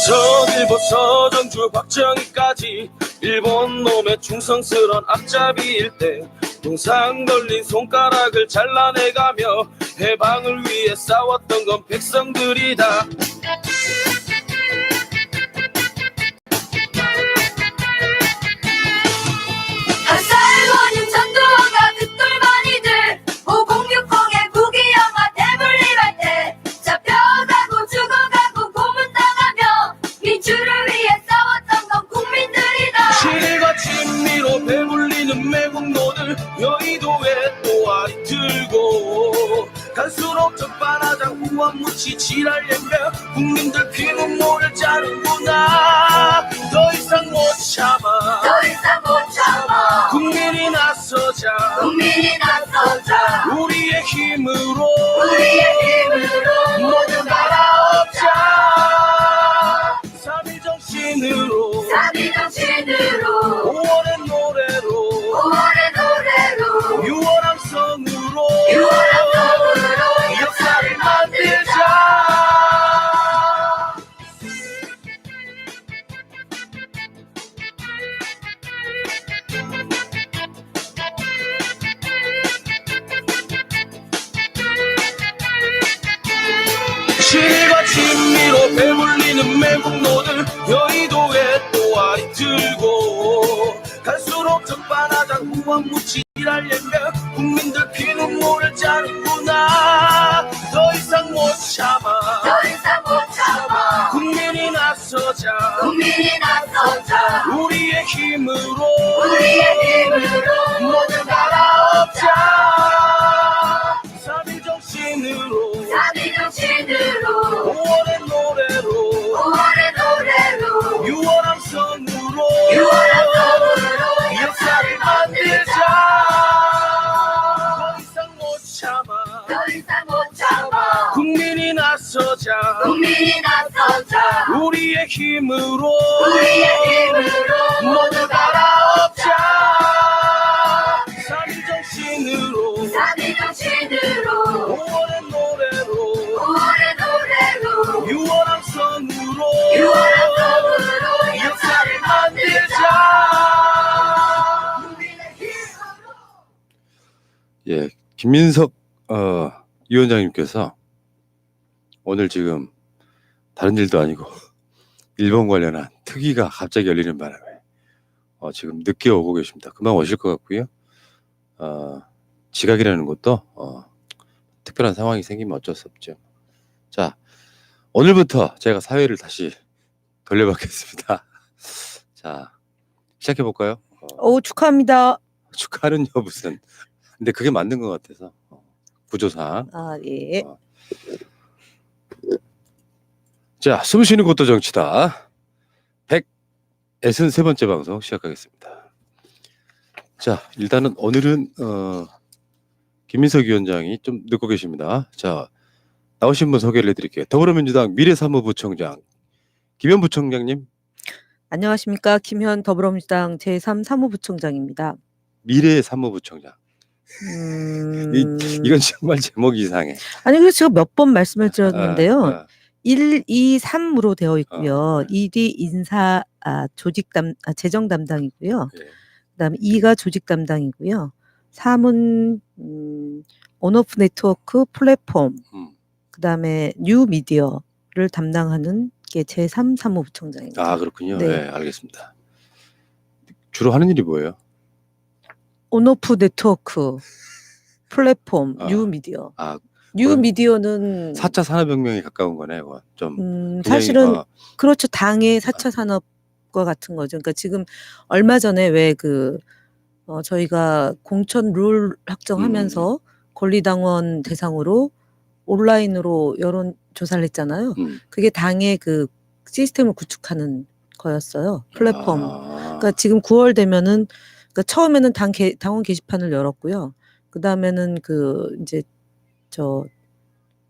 서일부터 전주 박정희까지 일본 놈의 충성스런 앞잡이일 때 동상 걸린 손가락을 잘라내가며 해방을 위해 싸웠던 건 백성들이다. 한살원인 전두환과 그 똘마니들 5060의 국기영화 대물림할 때 잡혀가고 죽어가고 고문당하며 민주를 위해 싸웠던 건 국민들이다. 실과 진미로 배불리는 매국노들 여의도에 또아리 들고 갈수록 적반하장 후원무치 지랄연병 국민들 피눈물을 짜는구나. 더 이상 못 참아 더 이상 못 참아 국민이 나서자 우리의 힘으로 모두 날아엎자. 삼위정신으로 5월의 노래로 6월 함성으로 역사를 만들자. 실과 진미로 배불리는 매국노들 여의도에 또아리 들고 갈수록 적반하장 후원무치 지랄연병 국민들 피눈물을 짜는구나. 더 이상 못 참아 국민이 나서자 우리의 힘으로 모두 날아엎자. 삼위정신으로 5월의 노래로 6월 함성으로 역사를 만들자. 더 이상 못 참아 국민이 나서자 우리의 힘으로 모두 갈아엎자. 삼위정신으로 5월의 노래로 6월 함성으로 역사를 만들자. 예, 김민석 위원장님께서 오늘 지금 다른 일도 아니고 일본 관련한 특위가 갑자기 열리는 바람에 지금 늦게 오고 계십니다. 금방 오실 것 같고요. 지각이라는 것도 특별한 상황이 생기면 어쩔 수 없죠. 자, 오늘부터 제가 사회를 다시 돌려받겠습니다. 자, 시작해 볼까요? 축하합니다. 축하는요 무슨? 근데 그게 맞는 것 같아서 구조상. 예. 자, 숨 쉬는 곳도 정치다. 163번째 방송 시작하겠습니다. 자, 일단은 오늘은 김민석 위원장이 좀 늦고 계십니다. 자, 나오신 분 소개를 해드릴게요. 더불어민주당 미래사무부총장 김현 부총장님. 안녕하십니까. 김현 더불어민주당 제3사무부총장입니다. 미래사무부총장. 이건 정말 제목이 이상해. 아니, 그래서 제가 몇 번 말씀을 드렸는데요. 1, 2, 3으로 되어 있고요. 1이 인사 재정 담당이고요. 예. 그다음에 2가 조직 담당이고요. 3은 온오프 네트워크 플랫폼, 그다음에 뉴 미디어를 담당하는 게 제3사무부총장입니다. 아, 그렇군요. 네. 네, 알겠습니다. 주로 하는 일이 뭐예요? 온오프 네트워크 플랫폼 뉴 미디어. 뉴 미디어는 4차 산업혁명에 가까운 거네. 좀 사실은 그렇죠. 당의 4차 산업과 같은 거죠. 그러니까 지금 얼마 전에 왜 저희가 공천 룰 확정하면서 권리당원 대상으로 온라인으로 여론 조사를 했잖아요. 그게 당의 그 시스템을 구축하는 거였어요. 플랫폼. 그러니까 지금 9월 되면은 그러니까 처음에는 당원 게시판을 열었고요. 그 다음에는 이제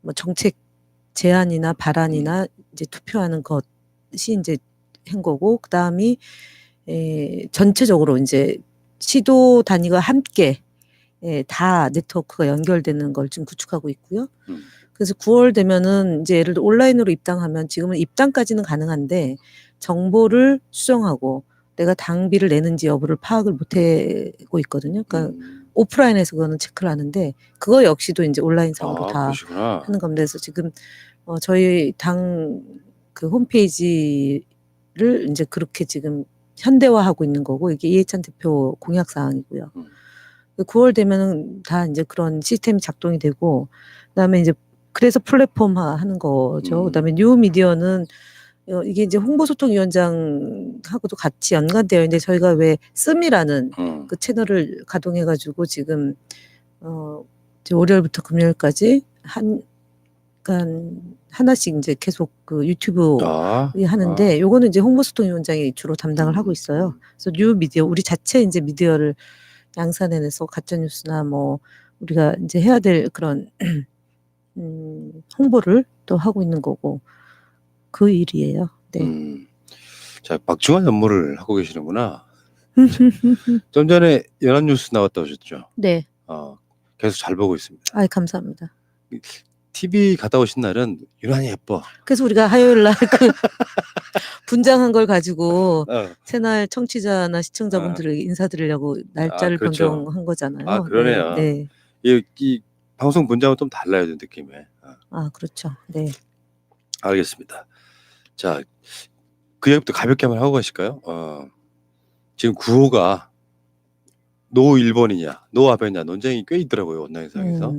뭐 정책 제안이나 발안이나 이제 투표하는 것이 이제 한 거고, 그 다음이 전체적으로 이제 시도 단위가 함께 다 네트워크가 연결되는 걸 지금 구축하고 있고요. 그래서 9월 되면은 이제 예를 들어 온라인으로 입당하면 지금은 입당까지는 가능한데 정보를 수정하고 내가 당비를 내는지 여부를 파악을 못 하고 있거든요. 그러니까 오프라인에서 그거는 체크를 하는데 그거 역시도 이제 온라인상으로 다 그러시구나. 하는 겁니다. 그래서 지금 저희 당 그 홈페이지를 이제 그렇게 지금 현대화하고 있는 거고 이게 이해찬 대표 공약 사항이고요. 9월 되면은 다 이제 그런 시스템이 작동이 되고 그다음에 이제 그래서 플랫폼화 하는 거죠. 그다음에 뉴미디어는 이게 이제 홍보소통위원장하고도 같이 연관되어 있는데 저희가 왜 씀이라는 그 채널을 가동해가지고 지금 이제 월요일부터 금요일까지 하나씩 이제 계속 그 유튜브 하는데 요거는 이제 홍보소통위원장이 주로 담당을 하고 있어요. 그래서 뉴미디어 우리 자체 이제 미디어를 양산해내서 가짜뉴스나 뭐 우리가 이제 해야 될 그런 홍보를 또 하고 있는 거고 그 일이에요. 네. 자, 박중환 업무를 하고 계시는구나. 좀 전에 연합뉴스 나왔다 오셨죠? 네. 계속 잘 보고 있습니다. 아, 감사합니다. TV 갔다 오신 날은 유난히 예뻐. 그래서 우리가 화요일 날 그 분장한 걸 가지고 채널 청취자나 시청자분들에게 인사드리려고 날짜를 그렇죠. 변경한 거잖아요. 그러네요. 네. 이 방송 분장은 좀 달라요, 느낌에. 그렇죠. 네. 알겠습니다. 자, 그 얘기부터 가볍게 한번 하고 가실까요? 지금 구호가 노 1번이냐, 노 아베냐 논쟁이 꽤 있더라고요, 온라인상에서.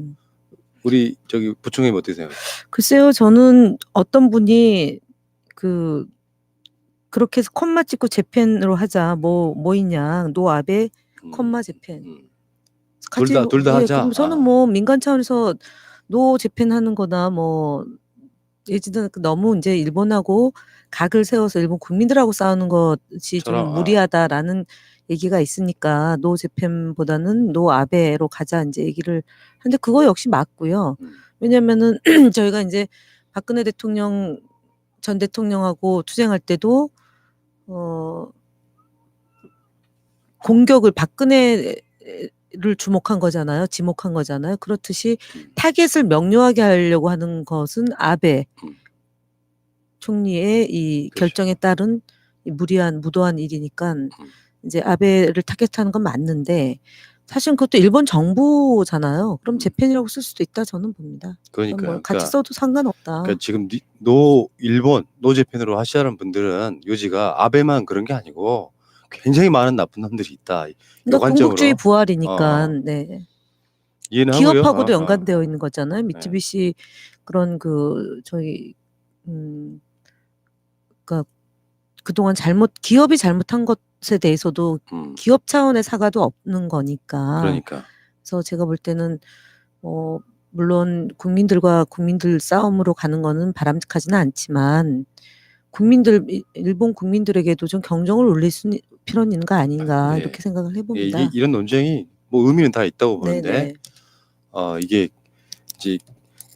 우리 저기 부총장님 어떻게 생각하세요? 글쎄요, 저는 어떤 분이 그렇게 해서 콤마 찍고 재팬으로 하자. 뭐 있냐. 노 아베 콤마 재팬. 둘 다 하자. 그럼 저는 뭐 민간 차원에서 노 재팬 하는 거나 뭐 예지는 너무 이제 일본하고 각을 세워서 일본 국민들하고 싸우는 것이 좀 무리하다라는 얘기가 있으니까 노 재팬보다는 노 아베로 가자 이제 얘기를 하는데 그거 역시 맞고요. 왜냐면은 저희가 이제 박근혜 전 대통령하고 투쟁할 때도 공격을 박근혜를 주목한 거잖아요. 지목한 거잖아요. 그렇듯이 타겟을 명료하게 하려고 하는 것은 아베 총리의 이 결정에 따른 무도한 일이니까 이제 아베를 타겟하는 건 맞는데 사실 그것도 일본 정부잖아요. 그럼 재팬이라고 쓸 수도 있다 저는 봅니다. 그러니까요. 뭐 같이 써도 상관없다. 그러니까 지금 일본 노 재팬으로 하시는 분들은 요지가 아베만 그런 게 아니고 굉장히 많은 나쁜 놈들이 있다. 그러니까 공국주의 부활이니까 네. 이해는 기업하고도 하고요. 연관되어 있는 거잖아요. 미쯔비시 그런 저희 그러니까 그동안 기업이 잘못한 것에 대해서도 기업 차원의 사과도 없는 거니까. 그러니까. 그래서 제가 볼 때는 물론 국민들과 국민들 싸움으로 가는 거는 바람직하지는 않지만 일본 국민들에게도 좀 경종을 울릴 필요는 있는 거 아닌가 이렇게 생각을 해봅니다. 이런 논쟁이 뭐 의미는 다 있다고 보는데 네네. 이게 이제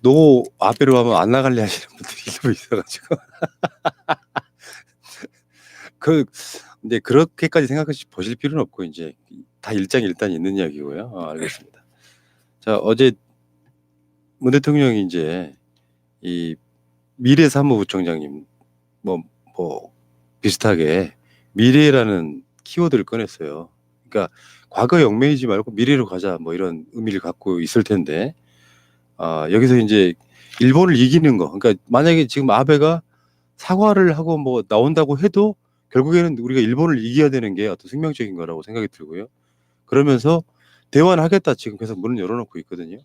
노 아베로 하면 안 나갈래 하시는 분들이 일부 있어가지고 근데 그렇게까지 생각하시 보실 필요는 없고 이제 다 일장일단 있는 이야기고요. 알겠습니다. 자, 어제 문 대통령이 이제 이 미래 사무부총장님 뭐 비슷하게 미래라는 키워드를 꺼냈어요. 그러니까 과거 영매이지 말고 미래로 가자 뭐 이런 의미를 갖고 있을 텐데 여기서 이제 일본을 이기는 거. 그러니까 만약에 지금 아베가 사과를 하고 뭐 나온다고 해도 결국에는 우리가 일본을 이겨야 되는 게 어떤 생명적인 거라고 생각이 들고요. 그러면서 대화를 하겠다 지금 계속 문을 열어놓고 있거든요.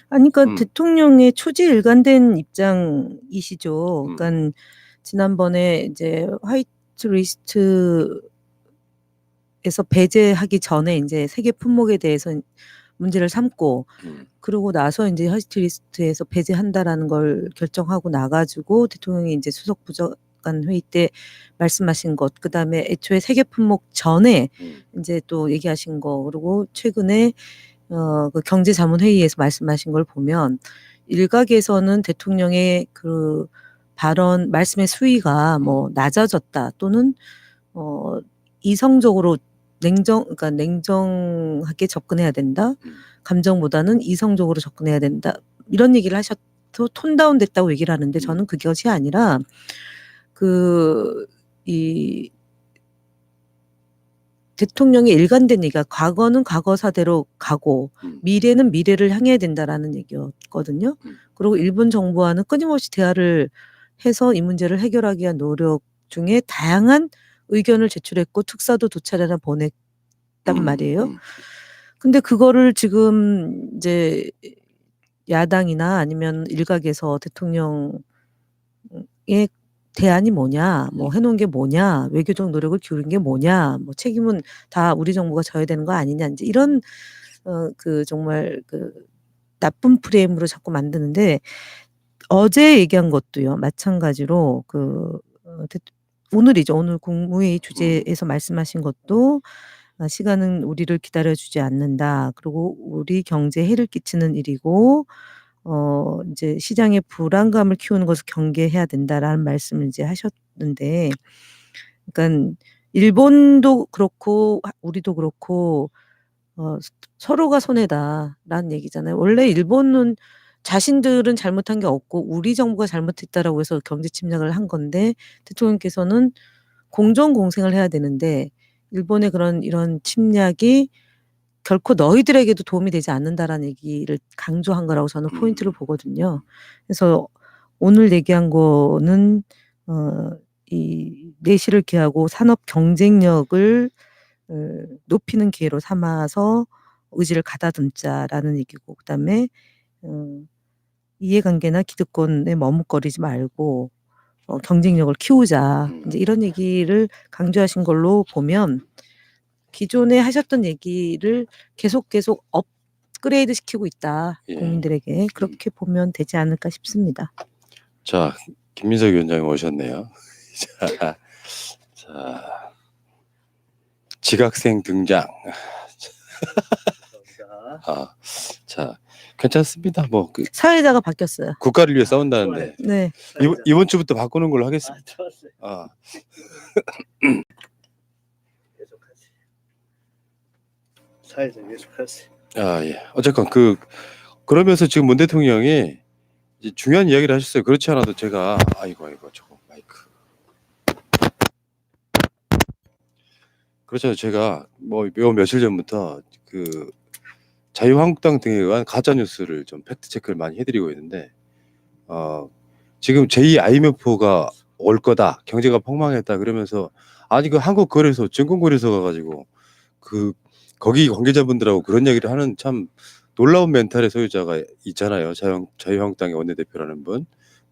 아니, 그러니까 대통령의 초지일관된 입장이시죠. 그러니까 지난번에 이제 화이트리스트에서 배제하기 전에 이제 세계 품목에 대해서 문제를 삼고 그러고 나서 이제 화이트리스트에서 배제한다라는 걸 결정하고 나가지고 대통령이 이제 수석 부장관 회의 때 말씀하신 것, 그 다음에 애초에 세계 품목 전에 이제 또 얘기하신 거, 그리고 최근에 그 경제자문회의에서 말씀하신 걸 보면 일각에서는 대통령의 그 발언 말씀의 수위가 뭐 낮아졌다 또는 이성적으로 그러니까 냉정하게 접근해야 된다. 감정보다는 이성적으로 접근해야 된다. 이런 얘기를 톤다운 됐다고 얘기를 하는데 저는 그것이 아니라 이 대통령의 일관된 얘기가 과거는 과거사대로 가고 미래는 미래를 향해야 된다라는 얘기였거든요. 그리고 일본 정부와는 끊임없이 대화를 해서 이 문제를 해결하기 위한 노력 중에 다양한 의견을 제출했고 특사도 두 차례나 보냈단 말이에요. 근데 그거를 지금 이제 야당이나 아니면 일각에서 대통령의 대안이 뭐냐, 뭐 해놓은 게 뭐냐, 외교적 노력을 기울인 게 뭐냐, 뭐 책임은 다 우리 정부가 져야 되는 거 아니냐, 이제 이런 정말 나쁜 프레임으로 자꾸 만드는데 어제 얘기한 것도요 마찬가지로 오늘이죠. 오늘 국무회의 주제에서 말씀하신 것도 시간은 우리를 기다려주지 않는다. 그리고 우리 경제에 해를 끼치는 일이고 이제 시장의 불안감을 키우는 것을 경계해야 된다라는 말씀을 이제 하셨는데, 그러니까 일본도 그렇고 우리도 그렇고 서로가 손해다라는 얘기잖아요. 원래 일본은 자신들은 잘못한 게 없고 우리 정부가 잘못했다라고 해서 경제 침략을 한 건데 대통령께서는 공정 공생을 해야 되는데 일본의 이런 침략이 결코 너희들에게도 도움이 되지 않는다라는 얘기를 강조한 거라고 저는 포인트를 보거든요. 그래서 오늘 얘기한 거는 이 내실을 기하고 산업 경쟁력을 높이는 기회로 삼아서 의지를 가다듬자라는 얘기고, 그다음에 이해관계나 기득권에 머뭇거리지 말고 경쟁력을 키우자. 이제 이런 얘기를 강조하신 걸로 보면 기존에 하셨던 얘기를 계속 업그레이드 시키고 있다. 예. 국민들에게. 그렇게 보면 되지 않을까 싶습니다. 자, 김민석 위원장님 오셨네요. 자, 지각생 등장. 자, 괜찮습니다. 뭐 사회자가 바뀌었어요. 국가를 위해 싸운다는데 네. 이번 주부터 바꾸는 걸로 하겠습니다. 계속하지. 사회자 계속하지. 예. 어쨌건 그러면서 지금 문 대통령이 이제 중요한 이야기를 하셨어요. 그렇지 않아도 제가 아이고 저거 마이크. 그렇죠. 제가 뭐 며칠 전부터 자유한국당 등에 의한 가짜 뉴스를 좀 팩트 체크를 많이 해드리고 있는데 지금 제2 IMF가 올 거다, 경제가 폭망했다 그러면서 아니 한국거래소, 증권거래소 가가지고 거기 관계자분들하고 그런 얘기를 하는 참 놀라운 멘탈의 소유자가 있잖아요. 자유한국당의 원내대표라는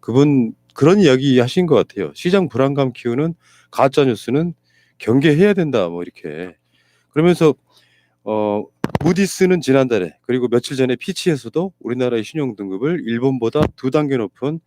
그분 그런 이야기 하신 것 같아요. 시장 불안감 키우는 가짜 뉴스는 경계해야 된다, 뭐 이렇게. 그러면서 무디스는 지난달에 그리고 며칠 전에 피치에서도 우리나라의 신용 등급을 일본보다 2단계 높은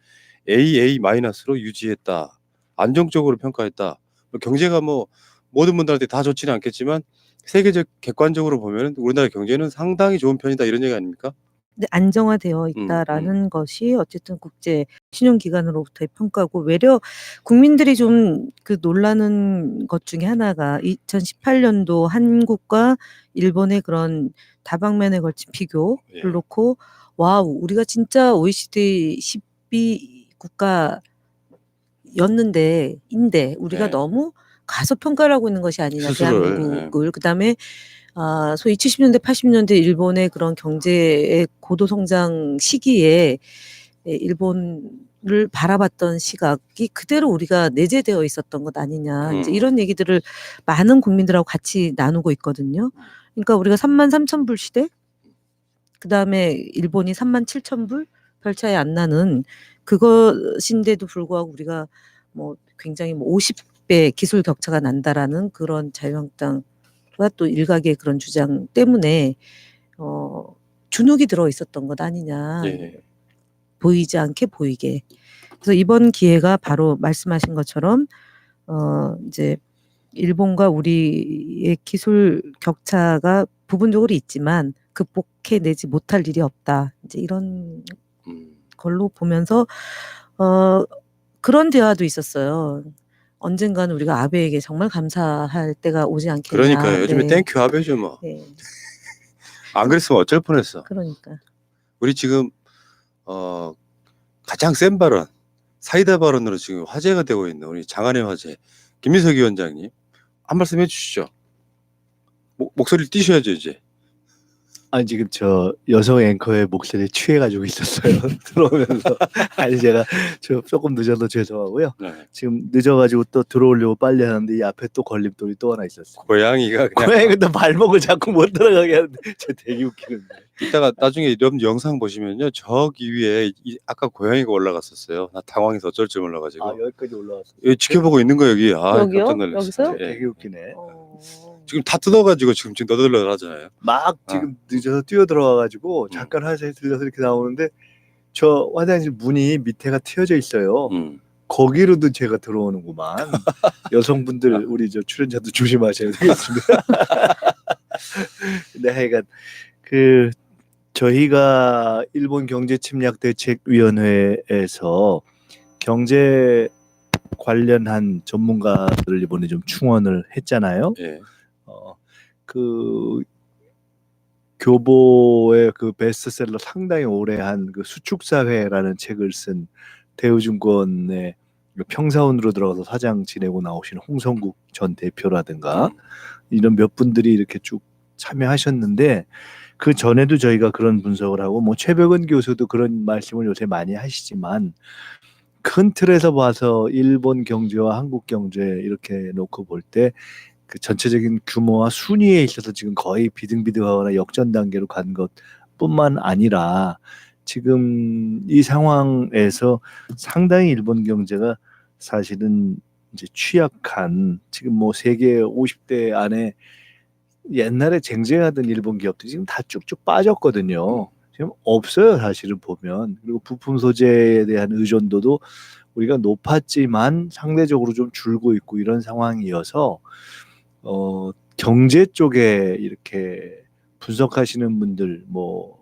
AA-로 유지했다. 안정적으로 평가했다. 경제가 뭐 모든 분들한테 다 좋지는 않겠지만 세계적 객관적으로 보면 우리나라 경제는 상당히 좋은 편이다, 이런 얘기 아닙니까? 근데 안정화되어 있다라는 것이 어쨌든 국제 신용기관으로부터의 평가고, 외려 국민들이 좀 놀라는 것 중에 하나가 2018년도 한국과 일본의 그런 다방면에 걸친 비교를 놓고 와우, 우리가 진짜 OECD 10위 국가였는데 우리가 너무 가소평가를 하고 있는 것이 아니냐, 대한민국을. 그다음에 소위 70년대 80년대 일본의 그런 경제의 고도 성장 시기에 일본을 바라봤던 시각이 그대로 우리가 내재되어 있었던 것 아니냐, 이제 이런 얘기들을 많은 국민들하고 같이 나누고 있거든요. 그러니까 우리가 33,000불 시대, 그다음에 일본이 37,000불, 별 차이 안 나는 그것인데도 불구하고 우리가 뭐 굉장히 50배 기술 격차가 난다라는 그런 자유한국당과 또 일각의 그런 주장 때문에 주눅이 들어 있었던 것 아니냐. 보이지 않게 보이게. 그래서 이번 기회가 바로 말씀하신 것처럼 이제 일본과 우리의 기술 격차가 부분적으로 있지만 극복해내지 못할 일이 없다, 이제 이런 걸로 보면서 그런 대화도 있었어요. 언젠가는 우리가 아베에게 정말 감사할 때가 오지 않겠냐. 그러니까요. 요즘에 땡큐 아베죠 뭐. 안 그랬으면 어쩔 뻔했어. 그러니까 우리 지금 가장 센 발언, 사이다 발언으로 지금 화제가 되고 있는 우리 장안의 화제 김민석 위원장님 한 말씀 해주시죠. 목소리를 띄셔야죠 이제. 아니 지금 저 여성 앵커의 목소리에 취해가지고 있었어요. 들어오면서. 아니 제가 조금 늦어서 죄송하고요. 네. 지금 늦어가지고 또 들어오려고 빨리 하는데 이 앞에 또 걸림돌이 또 하나 있었어요. 고양이가 그냥 고양이가 또 발목을 자꾸 못 들어가게 하는데 저 되게 웃기는데. 이따가 나중에 이런 영상 보시면요 저기 위에 아까 고양이가 올라갔었어요. 나 당황해서 어쩔 줄 몰라가지고 아 여기까지 올라왔어요. 여기 지켜보고 있는 거 여기. 여기요? 깜짝 놀랐어요. 여기서요? 예. 되게 웃기네. 지금 다 뜯어가지고 지금 너덜너덜 하잖아요. 막 지금 늦어서 뛰어 들어와가지고 잠깐 화장실 들려서 이렇게 나오는데 저 화장실 문이 밑에가 트여져 있어요. 거기로도 제가 들어오는구만. 여성분들 우리 저 출연자도 조심하셔야 되겠습니다. 근데 하여간 그 저희가 일본 경제침략대책위원회에서 경제 관련한 전문가들을 이번에 좀 충원을 했잖아요. 예. 그 교보의 그 베스트셀러 상당히 오래 한 그 수축사회라는 책을 쓴 대우증권의 평사원으로 들어가서 사장 지내고 나오신 홍성국 전 대표라든가 이런 몇 분들이 이렇게 쭉 참여하셨는데 그 전에도 저희가 그런 분석을 하고 뭐 최백은 교수도 그런 말씀을 요새 많이 하시지만 큰 틀에서 봐서 일본 경제와 한국 경제 이렇게 놓고 볼 때 그 전체적인 규모와 순위에 있어서 지금 거의 비등비등하거나 역전 단계로 간 것뿐만 아니라 지금 이 상황에서 상당히 일본 경제가 사실은 이제 취약한 지금 뭐 세계 50대 안에 옛날에 쟁쟁하던 일본 기업들이 지금 다 쭉쭉 빠졌거든요. 지금 없어요, 사실은 보면. 그리고 부품 소재에 대한 의존도도 우리가 높았지만 상대적으로 좀 줄고 있고 이런 상황이어서 경제 쪽에 이렇게 분석하시는 분들, 뭐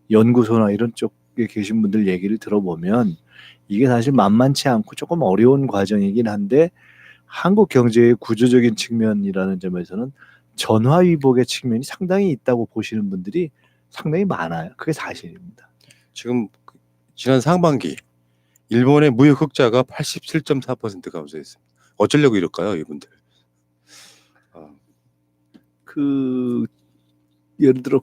연구소나 이런 쪽에 계신 분들 얘기를 들어보면 이게 사실 만만치 않고 조금 어려운 과정이긴 한데 한국 경제의 구조적인 측면이라는 점에서는 전화위복의 측면이 상당히 있다고 보시는 분들이 상당히 많아요. 그게 사실입니다. 지금 지난 상반기 일본의 무역 흑자가 87.4% 감소했습니다. 어쩌려고 이럴까요, 이분들? 그 예를 들어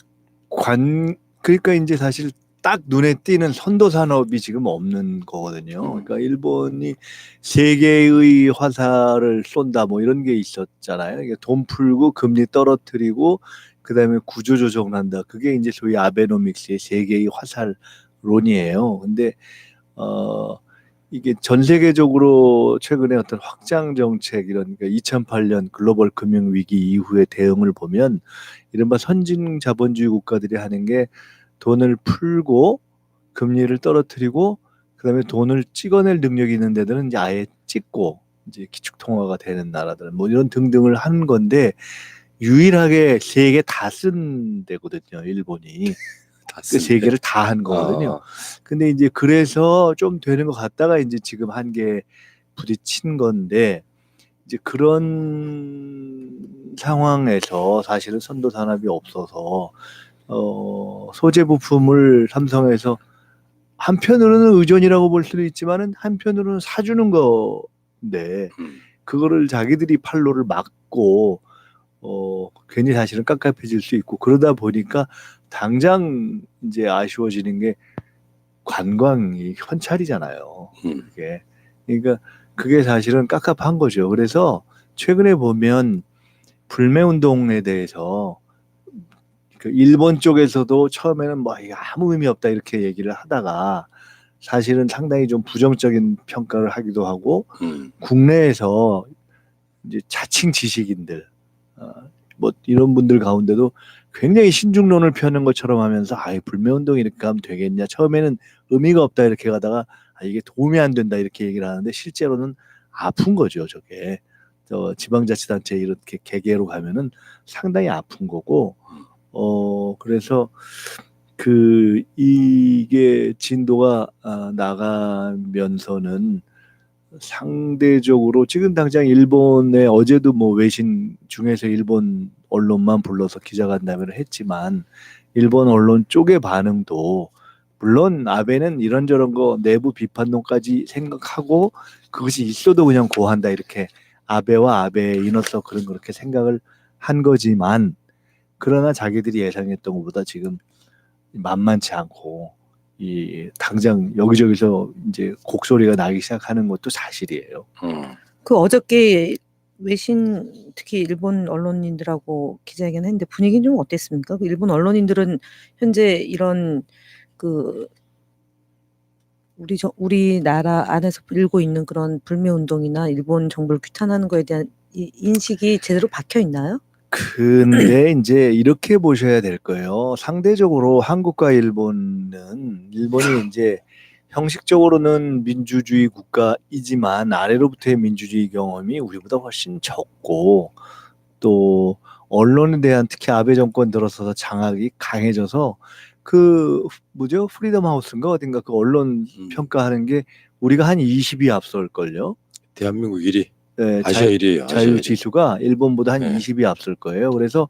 그러니까 이제 사실 딱 눈에 띄는 선도 산업이 지금 없는 거거든요. 그러니까 일본이 세계의 화살을 쏜다 뭐 이런 게 있었잖아요. 이게 돈 풀고 금리 떨어뜨리고 그다음에 구조 조정을 한다. 그게 이제 소위 아베노믹스의 세계의 화살론이에요. 근데 이게 전 세계적으로 최근에 어떤 확장 정책 이런 그러니까 2008년 글로벌 금융 위기 이후의 대응을 보면 이른바 선진 자본주의 국가들이 하는 게 돈을 풀고 금리를 떨어뜨리고 그다음에 돈을 찍어낼 능력이 있는 데들은 이제 아예 찍고 이제 기축통화가 되는 나라들 뭐 이런 등등을 하는 건데 유일하게 세 개 다 쓴 데거든요, 일본이. 그 세 개를 다 한 거거든요. 근데 이제 그래서 좀 되는 것 같다가 이제 지금 한계 부딪힌 건데 이제 그런 상황에서 사실은 선도 산업이 없어서 소재 부품을 삼성에서 한편으로는 의존이라고 볼 수도 있지만은 한편으로는 사주는 건데 그거를 자기들이 판로를 막고 괜히 사실은 깝깝해질 수 있고 그러다 보니까 당장 이제 아쉬워지는 게 관광이 현찰이잖아요. 그게 그러니까 그게 사실은 깝깝한 거죠. 그래서 최근에 보면 불매 운동에 대해서 그 일본 쪽에서도 처음에는 뭐 이게 아무 의미 없다 이렇게 얘기를 하다가 사실은 상당히 좀 부정적인 평가를 하기도 하고 국내에서 이제 자칭 지식인들 뭐 이런 분들 가운데도 굉장히 신중론을 펴는 것처럼 하면서 불매운동 이렇게 하면 되겠냐 처음에는 의미가 없다 이렇게 가다가 이게 도움이 안 된다 이렇게 얘기를 하는데 실제로는 아픈 거죠. 저게 지방자치단체 이렇게 개개로 가면은 상당히 아픈 거고 그래서 이게 진도가 나가면서는 상대적으로 지금 당장 일본의 어제도 뭐 외신 중에서 일본 언론만 불러서 기자간담회를 했지만 일본 언론 쪽의 반응도 물론 아베는 이런저런 거 내부 비판론까지 생각하고 그것이 있어도 그냥 고한다 이렇게 아베와 아베의 이너서클은 그렇게 생각을 한 거지만 그러나 자기들이 예상했던 것보다 지금 만만치 않고 이 당장 여기저기서 이제 곡소리가 나기 시작하는 것도 사실이에요. 그 어저께 외신 특히 일본 언론인들하고 기자회견 했는데 분위기는 좀 어땠습니까? 그 일본 언론인들은 현재 이런 그 우리나라 안에서 일고 있는 그런 불매 운동이나 일본 정부를 규탄하는 거에 대한 인식이 제대로 박혀 있나요? 근데 이제 이렇게 보셔야 될 거예요. 상대적으로 한국과 일본이 이제 형식적으로는 민주주의 국가이지만 아래로부터의 민주주의 경험이 우리보다 훨씬 적고 또 언론에 대한 특히 아베 정권 들어서서 장악이 강해져서 그 뭐죠? 프리덤 하우스인가 어딘가 그 언론 평가하는 게 우리가 한 20위 앞설걸요. 대한민국 1위. 네, 아시아 1위예요. 자유 지수가 일본보다 한 네. 20위 앞설 거예요. 그래서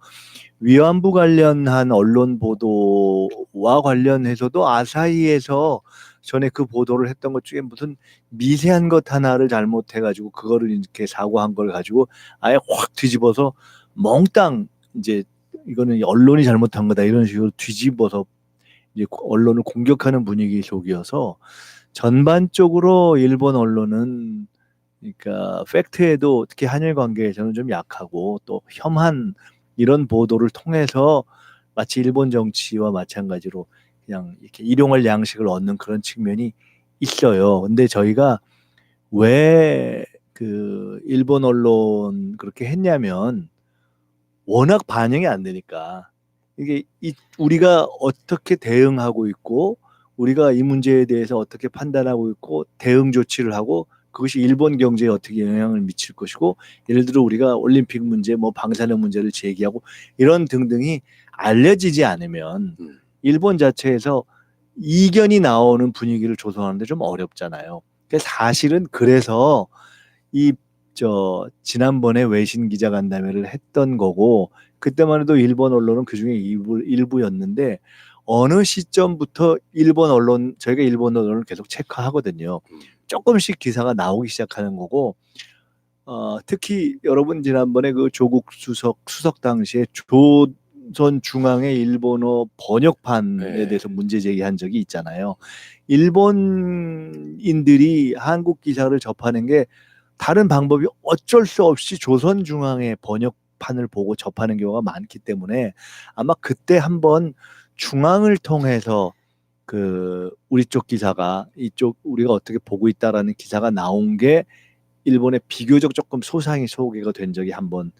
위안부 관련한 언론 보도와 관련해서도 아사히에서 전에 그 보도를 했던 것 중에 무슨 미세한 것 하나를 잘못해가지고 그거를 이렇게 사고한 걸 가지고 아예 확 뒤집어서 몽땅 이제 이거는 언론이 잘못한 거다 이런 식으로 뒤집어서 이제 언론을 공격하는 분위기 속이어서 전반적으로 일본 언론은 그러니까 팩트에도 특히 한일 관계에서는 좀 약하고 또 혐한 이런 보도를 통해서 마치 일본 정치와 마찬가지로 그냥 이렇게 일용할 양식을 얻는 그런 측면이 있어요. 근데 저희가 왜 그 일본 언론 그렇게 했냐면 워낙 반영이 안 되니까 이게 우리가 어떻게 대응하고 있고 우리가 이 문제에 대해서 어떻게 판단하고 있고 대응 조치를 하고 그것이 일본 경제에 어떻게 영향을 미칠 것이고 예를 들어 우리가 올림픽 문제 뭐 방사능 문제를 제기하고 이런 등등이 알려지지 않으면 일본 자체에서 이견이 나오는 분위기를 조성하는데 좀 어렵잖아요. 사실은 그래서 지난번에 외신 기자간담회를 했던 거고 그때만 해도 일본 언론은 그중에 일부였는데 어느 시점부터 저희가 일본 언론을 계속 체크하거든요. 조금씩 기사가 나오기 시작하는 거고 특히 여러분 지난번에 그 조국 수석 당시에 조선중앙의 일본어 번역판에 대해서 문제 제기한 적이 있잖아요. 일본인들이 한국 기사를 접하는 게 다른 방법이 어쩔 수 없이 조선중앙의 번역판을 보고 접하는 경우가 많기 때문에 아마 그때 한번 중앙을 통해서 그 우리 쪽 기사가 이쪽 우리가 어떻게 보고 있다라는 기사가 나온 게 일본에 비교적 조금 소개가 된 적이 한번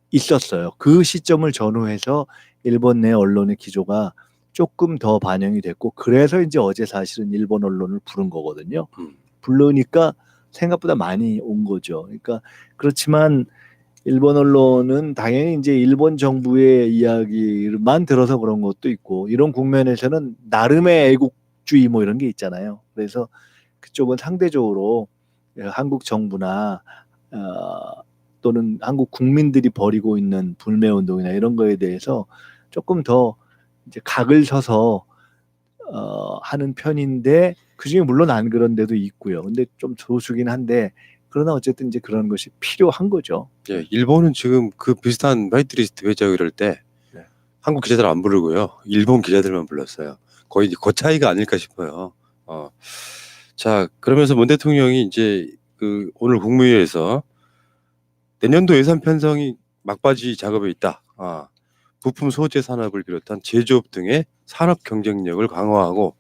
있었어요. 그 시점을 전후해서 일본 내 언론의 기조가 조금 더 반영이 됐고 그래서 이제 어제 사실은 일본 언론을 부른 거거든요. 부르니까 생각보다 많이 온 거죠. 그러니까 그렇지만 일본 언론은 당연히 이제 일본 정부의 이야기만 들어서 그런 것도 있고 이런 국면에서는 나름의 애국주의 뭐 이런 게 있잖아요. 그래서 그쪽은 상대적으로 한국 정부나 또는 한국 국민들이 벌이고 있는 불매 운동이나 이런 거에 대해서 조금 더 이제 각을 서서 하는 편인데 그중에 물론 안 그런 데도 있고요. 근데 좀 소수긴 한데 그러나 어쨌든 이제 그런 것이 필요한 거죠. 예, 일본은 지금 그 비슷한 화이트리스트 회자고 이럴 때 한국 기자들 안 부르고요. 일본 기자들만 불렀어요. 거의 그 차이가 아닐까 싶어요. 자, 그러면서 문 대통령이 이제 그 오늘 국무회의에서 내년도 예산 편성이 막바지 작업에 있다. 부품 소재 산업을 비롯한 제조업 등의 산업 경쟁력을 강화하고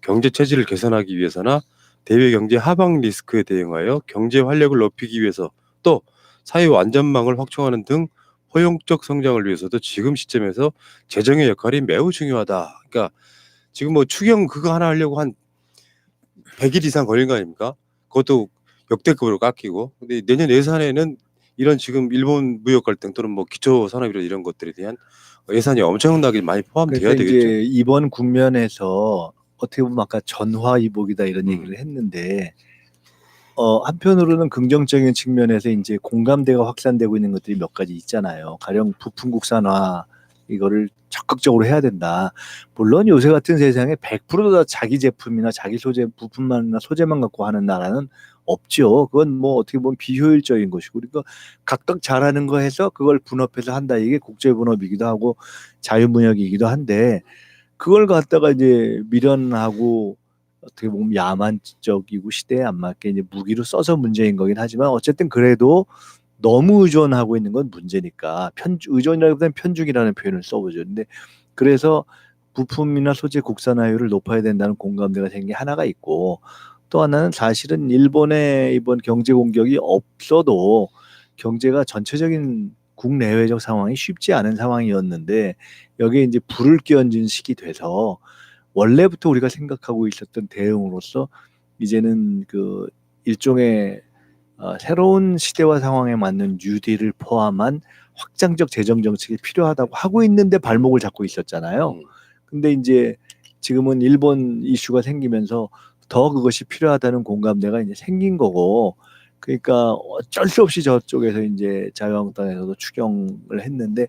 경제 체질을 개선하기 위해서나 대외 경제 하방 리스크에 대응하여 경제 활력을 높이기 위해서 또 사회 안전망을 확충하는 등 포용적 성장을 위해서도 지금 시점에서 재정의 역할이 매우 중요하다. 그러니까 지금 뭐 추경 그거 하나 하려고 한 100일 이상 걸린 거 아닙니까? 그것도 역대급으로 깎이고. 근데 내년 예산에는 이런 지금 일본 무역 갈등 또는 뭐 기초 산업이나 이런 것들에 대한 예산이 엄청나게 많이 포함돼야 그러니까 되겠죠. 이제 이번 국면에서 어떻게 보면 아까 전화위복이다 이런 얘기를 했는데 한편으로는 긍정적인 측면에서 이제 공감대가 확산되고 있는 것들이 몇 가지 있잖아요. 가령 부품 국산화 이거를 적극적으로 해야 된다. 물론 요새 같은 세상에 100%다 자기 제품이나 자기 소재 부품만이나 소재만 갖고 하는 나라는 없죠. 그건 뭐 어떻게 보면 비효율적인 것이고, 그러니까 각각 잘하는 거 해서 그걸 분업해서 한다. 이게 국제 분업이기도 하고 자유무역이기도 한데, 그걸 갖다가 이제 미련하고 어떻게 보면 야만적이고 시대에 안 맞게 이제 무기로 써서 문제인 거긴 하지만, 어쨌든 그래도 너무 의존하고 있는 건 문제니까 의존이라기보다는 편중이라는 표현을 써보죠. 근데 그래서 부품이나 소재 국산화율을 높아야 된다는 공감대가 생긴 게 하나가 있고, 또 하나는 사실은 일본의 이번 경제 공격이 없어도 경제가 전체적인 국내외적 상황이 쉽지 않은 상황이었는데, 여기에 이제 불을 끼얹은 시기 돼서 원래부터 우리가 생각하고 있었던 대응으로서 이제는 그 일종의 새로운 시대와 상황에 맞는 뉴딜을 포함한 확장적 재정 정책이 필요하다고 하고 있는데 발목을 잡고 있었잖아요. 근데 이제 지금은 일본 이슈가 생기면서 더 그것이 필요하다는 공감대가 이제 생긴 거고, 그러니까 어쩔 수 없이 저쪽에서 이제 자유한국당에서도 추경을 했는데,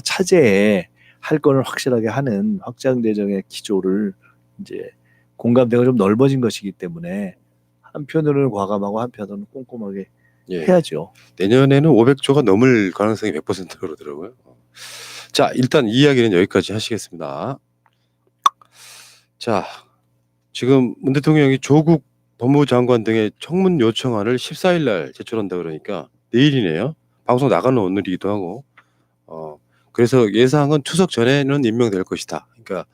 차제에 할 거를 확실하게 하는 확장 재정의 기조를 이제 공감대가 좀 넓어진 것이기 때문에 한편으로는 과감하고 한편으로는 꼼꼼하게 예. 해야죠. 내년에는 500조가 넘을 가능성이 100% 그러더라고요. 자, 일단 이 이야기는 여기까지 하시겠습니다. 자, 지금 문 대통령이 조국 법무부 장관 등의 청문 요청안을 14일 날 제출한다 그러니까 내일이네요. 방송 나가는 오늘이기도 하고. 그래서 예상은 추석 전에는 임명될 것이다. 그러니까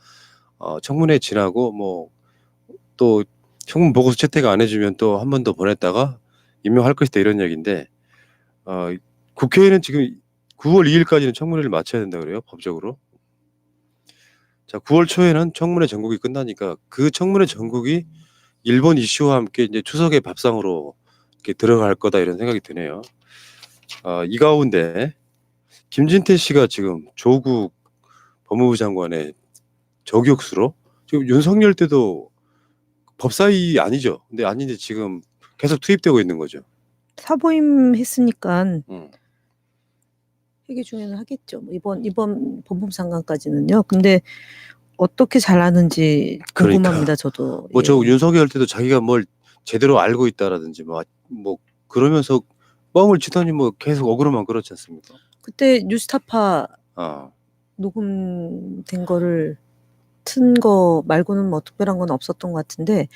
청문회 지나고 뭐 또 청문 보고서 채택 안 해주면 또 한 번 더 보냈다가 임명할 것이다 이런 얘기인데, 국회에는 지금 9월 2일까지는 청문회를 마쳐야 된다 그래요, 법적으로. 자, 9월 초에는 청문회 전국이 끝나니까 그 청문회 전국이 일본 이슈와 함께 이제 추석의 밥상으로 이렇게 들어갈 거다 이런 생각이 드네요. 이 가운데 김진태 씨가 지금 조국 법무부 장관의 저격수로, 지금 윤석열 때도 법사위 아니죠. 근데 아닌데 지금 계속 투입되고 있는 거죠. 사보임 했으니까 음. 회계 중에는 하겠죠. 이번 법무부 장관까지는요. 근데 어떻게 잘하는지 궁금합니다. 그러니까. 저도. 뭐 예. 저 윤석열 때도 자기가 뭘 제대로 알고 있다라든지 뭐 그러면서 뻥을 치더니 뭐 계속 억울로만 그렇지 않습니까? 그때 뉴스타파 녹음된 거를 튼 거 말고는 뭐 특별한 건 없었던 것 같은데,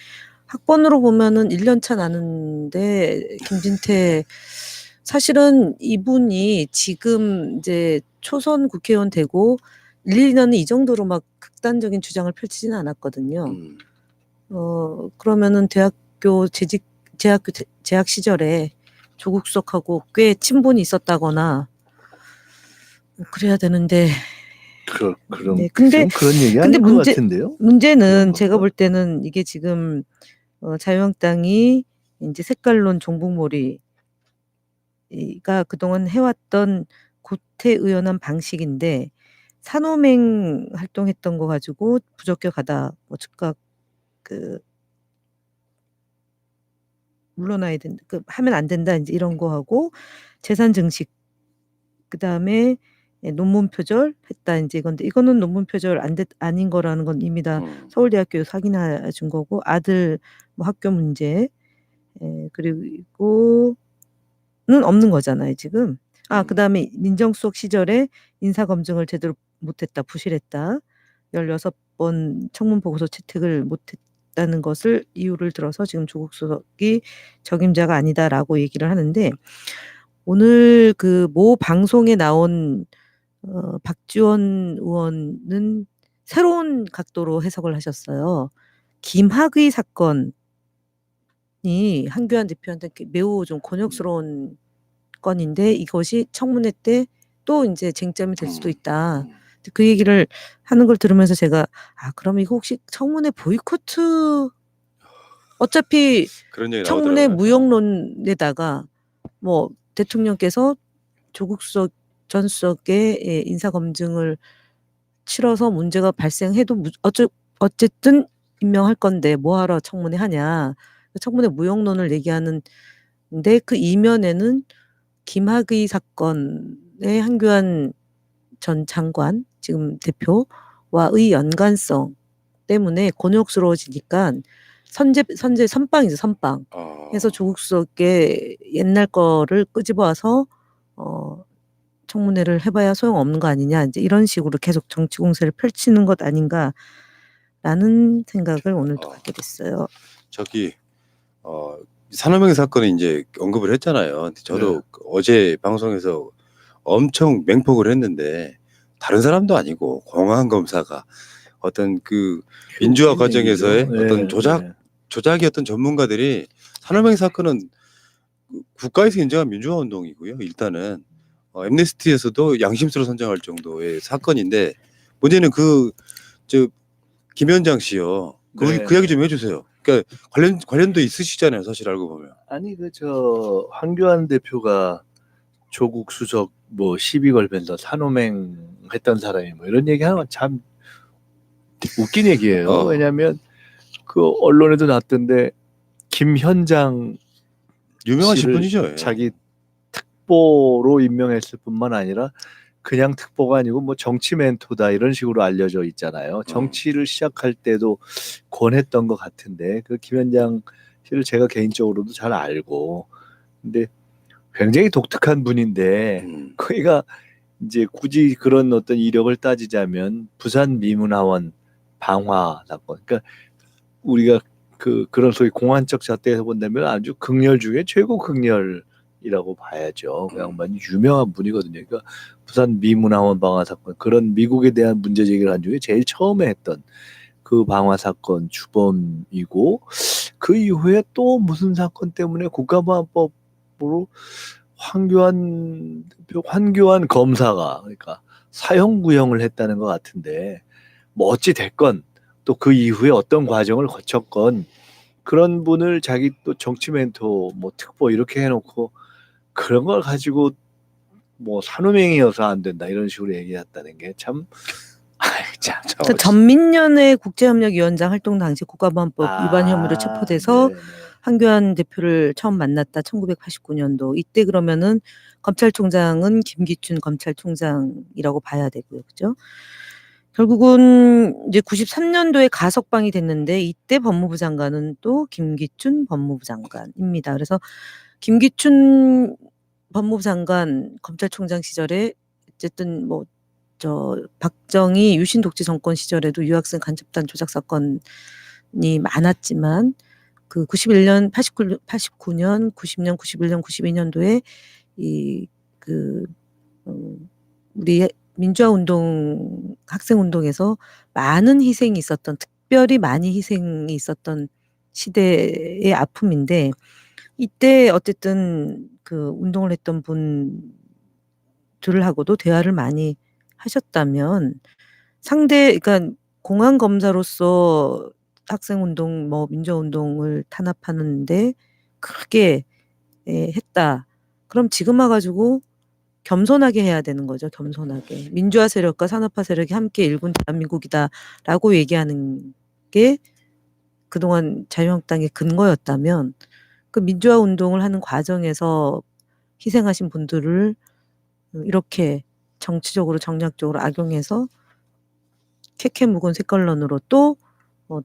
학번으로 보면은 1년 차 나는데 김진태, 사실은 이분이 지금 이제 초선 국회의원 되고 1, 2년은 이 정도로 막 극단적인 주장을 펼치지는 않았거든요. 그러면은 재학 시절에 조국 수석하고 꽤 친분이 있었다거나 그래야 되는데. 네, 근데 그런 얘기 아닌 것 같은데요. 문제는 제가 볼 때는 이게 지금 자유한국당이 이제 색깔론 종북몰이가 그동안 해왔던 구태의연한 방식인데, 산호맹 활동했던 거 가지고 부적격하다, 뭐 즉각 물러나야 된다, 하면 안 된다, 이제 이런 거 하고, 재산 증식, 그 다음에 논문 표절 했다, 이제 이건데, 이거는 논문 표절 아닌 거라는 건 이미 다 서울대학교에서 확인해 준 거고, 아들 뭐 학교 문제, 그리고는 없는 거잖아요 지금. 그 다음에 민정수석 시절에 인사검증을 제대로 못했다, 부실했다, 16번 청문 보고서 채택을 못했다는 것을 이유를 들어서 지금 조국 수석이 적임자가 아니다라고 얘기를 하는데, 오늘 그 모 방송에 나온 박지원 의원은 새로운 각도로 해석을 하셨어요. 김학의 사건이 한교안 대표한테 매우 좀 곤욕스러운 건인데, 이것이 청문회 때 또 이제 쟁점이 될 수도 있다. 그 얘기를 하는 걸 들으면서 제가 그럼 이거 혹시 청문회 보이콧, 어차피 청문회 무용론에다가 뭐 대통령께서 조국 전 수석의 인사검증을 치러서 문제가 발생해도 어쨌든 임명할 건데 뭐하러 청문회 하냐, 청문회 무용론을 얘기하는데, 그 이면에는 김학의 사건의 한교안 전 장관 지금 대표와의 연관성 때문에 곤욕스러워지니까 선제 선빵이죠, 선빵. 해서 조국 수석의 옛날 거를 끄집어와서 청문회를 해봐야 소용없는 거 아니냐, 이제 이런 식으로 계속 정치 공세를 펼치는 것 아닌가라는 생각을 오늘도 갖게 됐어요. 저기 산호명 사건을 이제 언급을 했잖아요. 근데 저도 네. 어제 방송에서 엄청 맹폭을 했는데 다른 사람도 아니고 공안 검사가 어떤 그 민주화 과정에서의 네, 어떤 조작의 어떤 전문가들이 산호명 사건은 국가에서 인정한 민주화 운동이고요. 일단은 엠네스티에서도 양심수로 선정할 정도의 사건인데 문제는 김현장 씨요. 네. 그 이야기 좀 해주세요. 그러니까 관련도 있으시잖아요. 사실 알고 보면. 아니 황교안 대표가 조국 수석 뭐 시비 걸면서 산호맹 했던 사람이 뭐 이런 얘기 하는 건 참 웃긴 얘기예요. 왜냐하면 그 언론에도 났던데 김현장 유명하신 씨를 분이죠. 예. 자기 특보로 임명했을 뿐만 아니라 그냥 특보가 아니고 뭐 정치 멘토다 이런 식으로 알려져 있잖아요. 정치를 시작할 때도 권했던 것 같은데 그 김현장 씨를 제가 개인적으로도 잘 알고, 근데 굉장히 독특한 분인데 거기가 이제 굳이 그런 어떤 이력을 따지자면 부산 미문화원 방화 사건, 그러니까 우리가 그런 소위 공안적 잣대에서 본다면 아주 극렬 중에 최고 극렬이라고 봐야죠. 그 양반이 유명한 분이거든요. 그러니까 부산 미문화원 방화 사건, 그런 미국에 대한 문제 제기를 한 중에 제일 처음에 했던 그 방화 사건 주범이고, 그 이후에 또 무슨 사건 때문에 국가보안법으로 황교안 검사가 그러니까 사형 구형을 했다는 것 같은데, 뭐 어찌 됐건 또 그 이후에 어떤 과정을 거쳤건 그런 분을 자기 또 정치 멘토 뭐 특보 이렇게 해놓고 그런 걸 가지고 뭐 산호맹이어서 안 된다 이런 식으로 얘기했다는 게 참 그러니까 전민연의 국제협력위원장 활동 당시 국가보안법 위반 혐의로 체포돼서 네네. 황교안 대표를 처음 만났다. 1989년도. 이때 그러면은 검찰총장은 김기춘 검찰총장이라고 봐야 되고요. 그죠? 결국은 이제 93년도에 가석방이 됐는데 이때 법무부 장관은 또 김기춘 법무부 장관입니다. 그래서 김기춘 법무부 장관 검찰총장 시절에 어쨌든 뭐 박정희 유신 독재 정권 시절에도 유학생 간첩단 조작 사건이 많았지만 그 91년, 89년, 90년, 91년, 92년도에 우리 민주화 운동, 학생 운동에서 많은 희생이 있었던, 특별히 많이 희생이 있었던 시대의 아픔인데, 이때 어쨌든 그 운동을 했던 분들하고도 대화를 많이 하셨다면 그러니까 공안 검사로서 학생 운동, 뭐 민주화 운동을 탄압하는데 크게 했다. 그럼 지금 와가지고 겸손하게 해야 되는 거죠. 겸손하게. 민주화 세력과 산업화 세력이 함께 일군 대한민국이다라고 얘기하는 게 그동안 자유한국당의 근거였다면 그 민주화 운동을 하는 과정에서 희생하신 분들을 이렇게 정치적으로 정략적으로 악용해서 캐캐 묵은 색깔론으로 또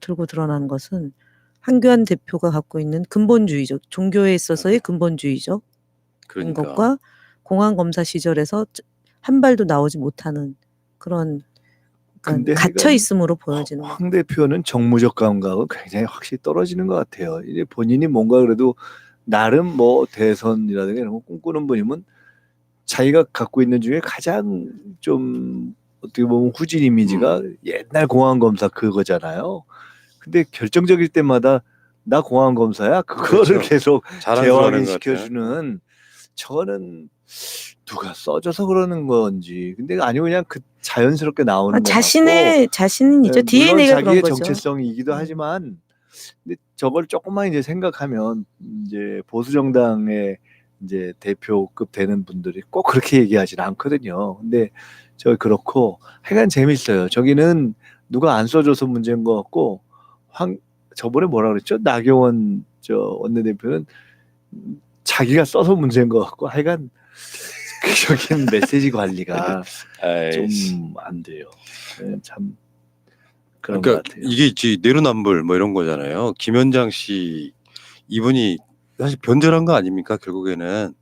들고 드러나는 것은 황교안 대표가 갖고 있는 근본주의적, 종교에 있어서의 근본주의적 그러니까. 것과 공안검사 시절에서 한 발도 나오지 못하는 그런 근데 갇혀 있음으로 보여지는 거죠. 황 대표는 정무적 감각은 굉장히 확실히 떨어지는 것 같아요. 이제 본인이 뭔가 그래도 나름 뭐 대선이라든가 이런 거 꿈꾸는 분이면 자기가 갖고 있는 중에 가장 좀 어떻게 보면 후진 이미지가 옛날 공안검사 그거잖아요. 근데 결정적일 때마다 나 공안검사야 그거를 그렇죠. 계속 자랑스러워하는 것 재확인시켜주는, 저거는 누가 써줘서 그러는 건지, 근데 아니고 그냥 그 자연스럽게 나오는 것 자신은 이죠. 물론 DNA가 그런 자기의 거죠. 정체성이기도 하지만, 근데 저걸 조금만 이제 생각하면 이제 보수 정당의 이제 대표급 되는 분들이 꼭 그렇게 얘기하지는 않거든요. 근데 저 그렇고 하여간 재밌어요. 저기는 누가 안 써줘서 문제인 것 같고, 저번에 뭐라 그랬죠? 나경원 원내대표는 자기가 써서 문제인 것 같고, 하여간 적인 메시지 관리가 아이씨. 좀 안 돼요. 네, 참 그런 그러니까 것 같아요. 이게 있지 내로남불 뭐 이런 거잖아요. 김현장 씨 이분이 사실 변절한 거 아닙니까? 결국에는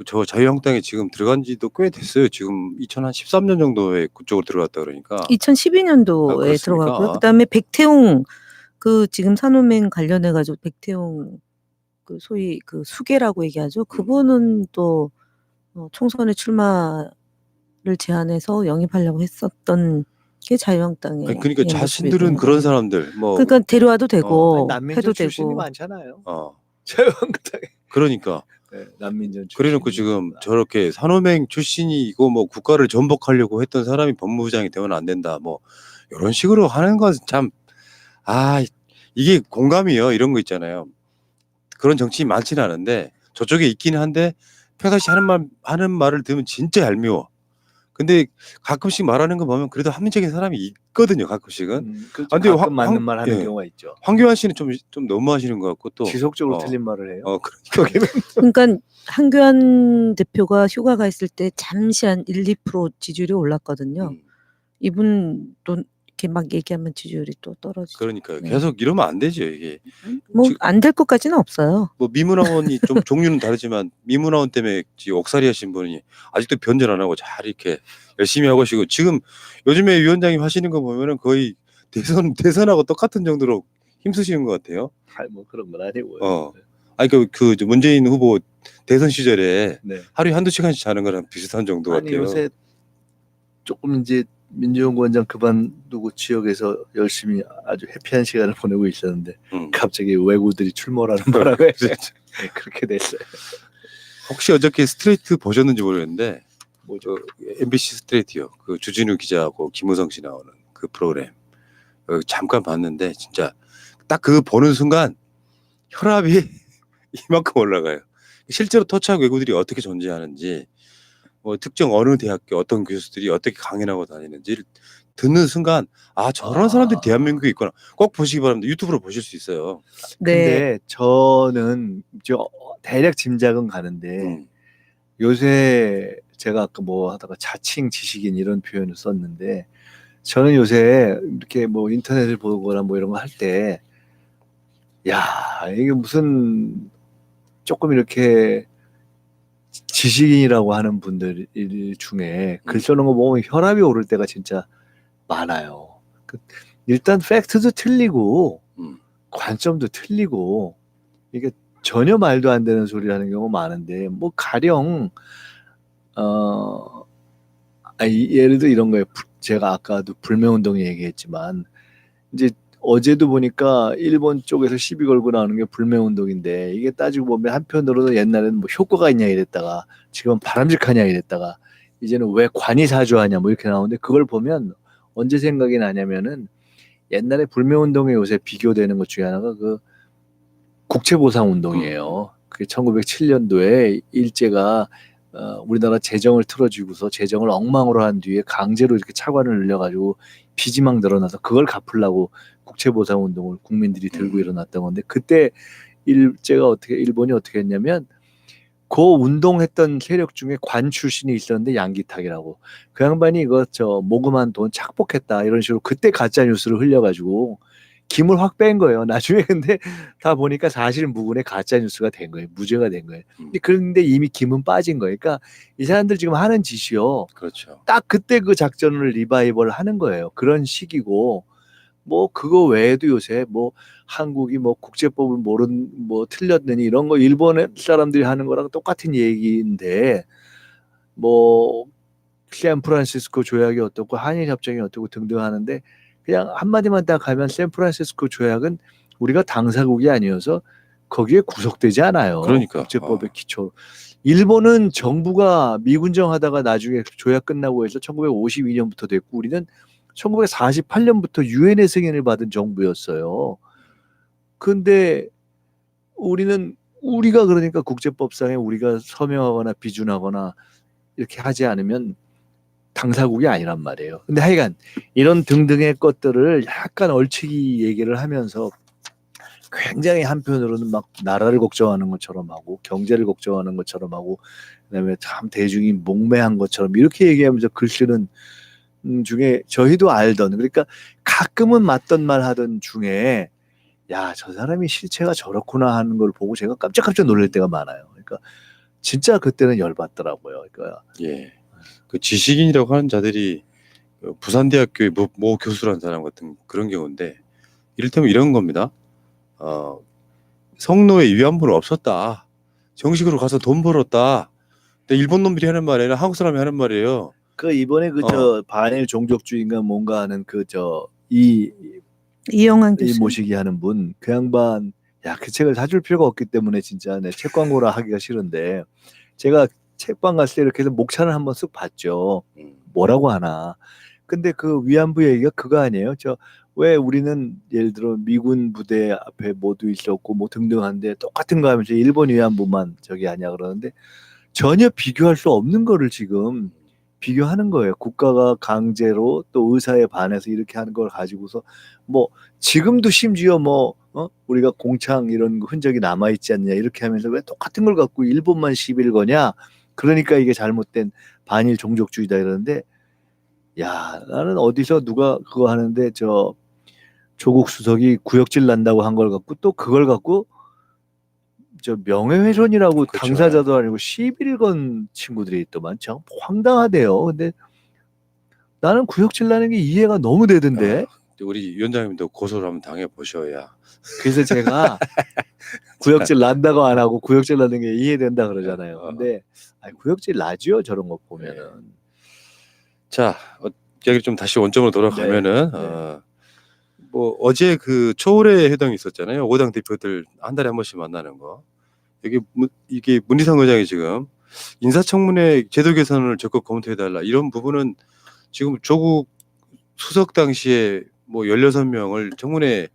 저 자유한국당에 지금 들어간 지도 꽤 됐어요. 지금 2013년 정도에 그쪽으로 들어갔다 그러니까. 2012년도에 그렇습니까? 들어가고요. 그다음에 백태웅 그 지금 산호맹 관련해 가지고 백태웅 그 소위 그 수계라고 얘기하죠. 그분은 또 총선에 출마를 제안해서 영입하려고 했었던 게 자유한국당의 아니, 그러니까 예, 자신들은 모습이고. 그런 사람들 뭐 그러니까 데려와도 되고 아니, 난민전 해도 출신이 되고. 많잖아요. 어 자유한국당에. 그러니까 네, 난민전 출신. 그래놓고 지금 저렇게 산호맹 출신이고 뭐 국가를 전복하려고 했던 사람이 법무부장이 되면 안 된다 뭐 이런 식으로 하는 건 참 이게 공감이요 이런 거 있잖아요. 그런 정치인 많지는 않은데 저쪽에 있긴 한데 평상시 하는 말을 들으면 진짜 얄미워. 근데 가끔씩 말하는 거 보면 그래도 합리적인 사람이 있거든요. 가끔씩은. 그렇죠. 근데 가끔 맞는 말 하는 예. 경우가 있죠. 황교안 씨는 좀 너무 하시는 것 같고 또 지속적으로 틀린 말을 해요. 그러니까 그러니까 한교안 대표가 휴가가 있을 때 잠시 한 1, 2% 지지율이 올랐거든요. 이분도 이렇게 막 얘기하면 지지율이 또 떨어지죠. 그러니까요. 네. 계속 이러면 안 되죠 이게. 뭐 지금- 안 될 것까지는 없어요. 뭐 미문화원이 좀 종류는 다르지만 미문화원 때문에 옥살이 하신 분이 아직도 변절 안 하고 잘 이렇게 열심히 하고 계시고 지금 요즘에 위원장님 하시는 거 보면은 거의 대선하고 똑같은 정도로 힘쓰시는 것 같아요. 뭐 그런 건 아니고요. 아니 그 문재인 후보 대선 시절에 네. 하루에 한두 시간씩 자는 거랑 비슷한 정도 아니 같아요. 요새 조금 이제 민주연구 원장 그만두고 지역에서 열심히 아주 해피한 시간을 보내고 있었는데 갑자기 외구들이 출몰하는 바람에 그렇게 됐어요. 혹시 어저께 스트레이트 보셨는지 모르겠는데 뭐죠? MBC 스트레이트요. 그 주진우 기자하고 김우성 씨 나오는 그 프로그램 잠깐 봤는데 진짜 딱 그 보는 순간 혈압이 이만큼 올라가요. 실제로 토착 외구들이 어떻게 존재하는지 뭐 특정 어느 대학교 어떤 교수들이 어떻게 강연하고 다니는지를 듣는 순간 저런 사람들이 대한민국에 있구나. 꼭 보시기 바랍니다. 유튜브로 보실 수 있어요. 네. 근데 저는 대략 짐작은 가는데 요새 제가 아까 뭐 하다가 자칭 지식인 이런 표현을 썼는데 저는 요새 이렇게 뭐 인터넷을 보거나 뭐 이런 거 할 때 이게 무슨 조금 이렇게 지식인이라고 하는 분들 중에 글 써놓은 거 보면 혈압이 오를 때가 진짜 많아요. 일단 팩트도 틀리고 관점도 틀리고 이게 전혀 말도 안 되는 소리를 하는 경우가 많은데 뭐 가령 예를 들어 이런 거예요. 제가 아까도 불매운동 얘기했지만 이제 어제도 보니까 일본 쪽에서 시비 걸고 나오는 게 불매운동인데 이게 따지고 보면 한편으로는 옛날에는 뭐 효과가 있냐 이랬다가 지금은 바람직하냐 이랬다가 이제는 왜 관이 사주하냐 뭐 이렇게 나오는데 그걸 보면 언제 생각이 나냐면은 옛날에 불매운동에 요새 비교되는 것 중에 하나가 그 국채보상운동이에요. 그게 1907년도에 일제가 우리나라 재정을 틀어주고서 재정을 엉망으로 한 뒤에 강제로 이렇게 차관을 늘려가지고 빚이 막 늘어나서 그걸 갚으려고 국채보상운동을 국민들이 들고 일어났던 건데 그때 일본이 어떻게 했냐면 그 운동했던 세력 중에 관 출신이 있었는데 양기탁이라고 그 양반이 이거 모금한 돈 착복했다 이런 식으로 그때 가짜 뉴스를 흘려가지고 김을 확 뺀 거예요. 나중에 근데 다 보니까 사실 무근의 가짜 뉴스가 된 거예요. 무죄가 된 거예요. 그런데 이미 김은 빠진 거예요. 그러니까 이 사람들 지금 하는 짓이요. 그렇죠. 딱 그때 그 작전을 리바이벌 하는 거예요. 그런 식이고 뭐 그거 외에도 요새 뭐 한국이 뭐 국제법을 뭐 틀렸느니 이런 거 일본 사람들이 하는 거랑 똑같은 얘기인데 뭐 샌프란시스코 조약이 어떻고 한일 협정이 어떻고 등등 하는데 그냥 한마디만 딱 하면 샌프란시스코 조약은 우리가 당사국이 아니어서 거기에 구속되지 않아요. 그러니까. 국제법의 기초. 일본은 정부가 미군정하다가 나중에 조약 끝나고 해서 1952년부터 됐고 우리는 1948년부터 유엔의 승인을 받은 정부였어요. 근데 우리가 그러니까 국제법상에 우리가 서명하거나 비준하거나 이렇게 하지 않으면 당사국이 아니란 말이에요. 근데 하여간 이런 등등의 것들을 약간 얼치기 얘기를 하면서 굉장히 한편으로는 막 나라를 걱정하는 것처럼 하고 경제를 걱정하는 것처럼 하고 그다음에 참 대중이 목매한 것처럼 이렇게 얘기하면서 글 쓰는 중에 저희도 알던 그러니까 가끔은 맞던 말 하던 중에 야, 저 사람이 실체가 저렇구나 하는 걸 보고 제가 깜짝깜짝 놀랄 때가 많아요. 그러니까 진짜 그때는 열받더라고요. 그러니까 예. 그 지식인이라고 하는 자들이 그 부산대학교의 모 교수라는 사람 같은 그런 경우인데 이를테면 이런 겁니다. 성노예 위안부는 없었다. 정식으로 가서 돈 벌었다. 근데 일본 놈들이 하는 말이 아니라 한국 사람이 하는 말이에요. 그 이번에 그 저 반일 종족주의인가 뭔가 하는 그 저 이영환 이 교수. 모시기 하는 분, 그 양반, 야, 그 책을 사줄 필요가 없기 때문에 진짜 내 책 광고라 하기가 싫은데 제가 책방 갔을 때 이렇게 해서 목차를 한번 쓱 봤죠. 뭐라고 하나. 근데 그 위안부 얘기가 그거 아니에요. 왜 우리는 예를 들어 미군 부대 앞에 모두 있었고 뭐 등등한데 똑같은 거 하면서 일본 위안부만 저기 하냐 그러는데 전혀 비교할 수 없는 거를 지금 비교하는 거예요. 국가가 강제로 또 의사에 반해서 이렇게 하는 걸 가지고서 뭐 지금도 심지어 우리가 공창 이런 흔적이 남아 있지 않냐 이렇게 하면서 왜 똑같은 걸 갖고 일본만 시비를 거냐? 그러니까 이게 잘못된 반일 종족주의다 이러는데 야, 나는 어디서 누가 그거 하는데 조국 수석이 구역질 난다고 한 걸 갖고 또 그걸 갖고 명예훼손이라고 그쵸. 당사자도 아니고 시비를 건 친구들이 있더만 참 황당하대요. 근데 나는 구역질 나는 게 이해가 너무 되던데. 우리 위원장님도 고소를 한번 당해 보셔야. 그래서 제가 구역질 난다고 안 하고 구역질 나는 게 이해된다 그러잖아요. 근데 구역질 나죠 저런 거 보면은. 자, 이야기 좀 다시 원점으로 돌아가면은 뭐 어제 그 초월회 회동이 있었잖아요. 5당 대표들 한 달에 한 번씩 만나는 거. 이게 문희상 의장이 지금 인사청문회 제도 개선을 적극 검토해달라 이런 부분은 지금 조국 수석 당시에 뭐 16명을 청문회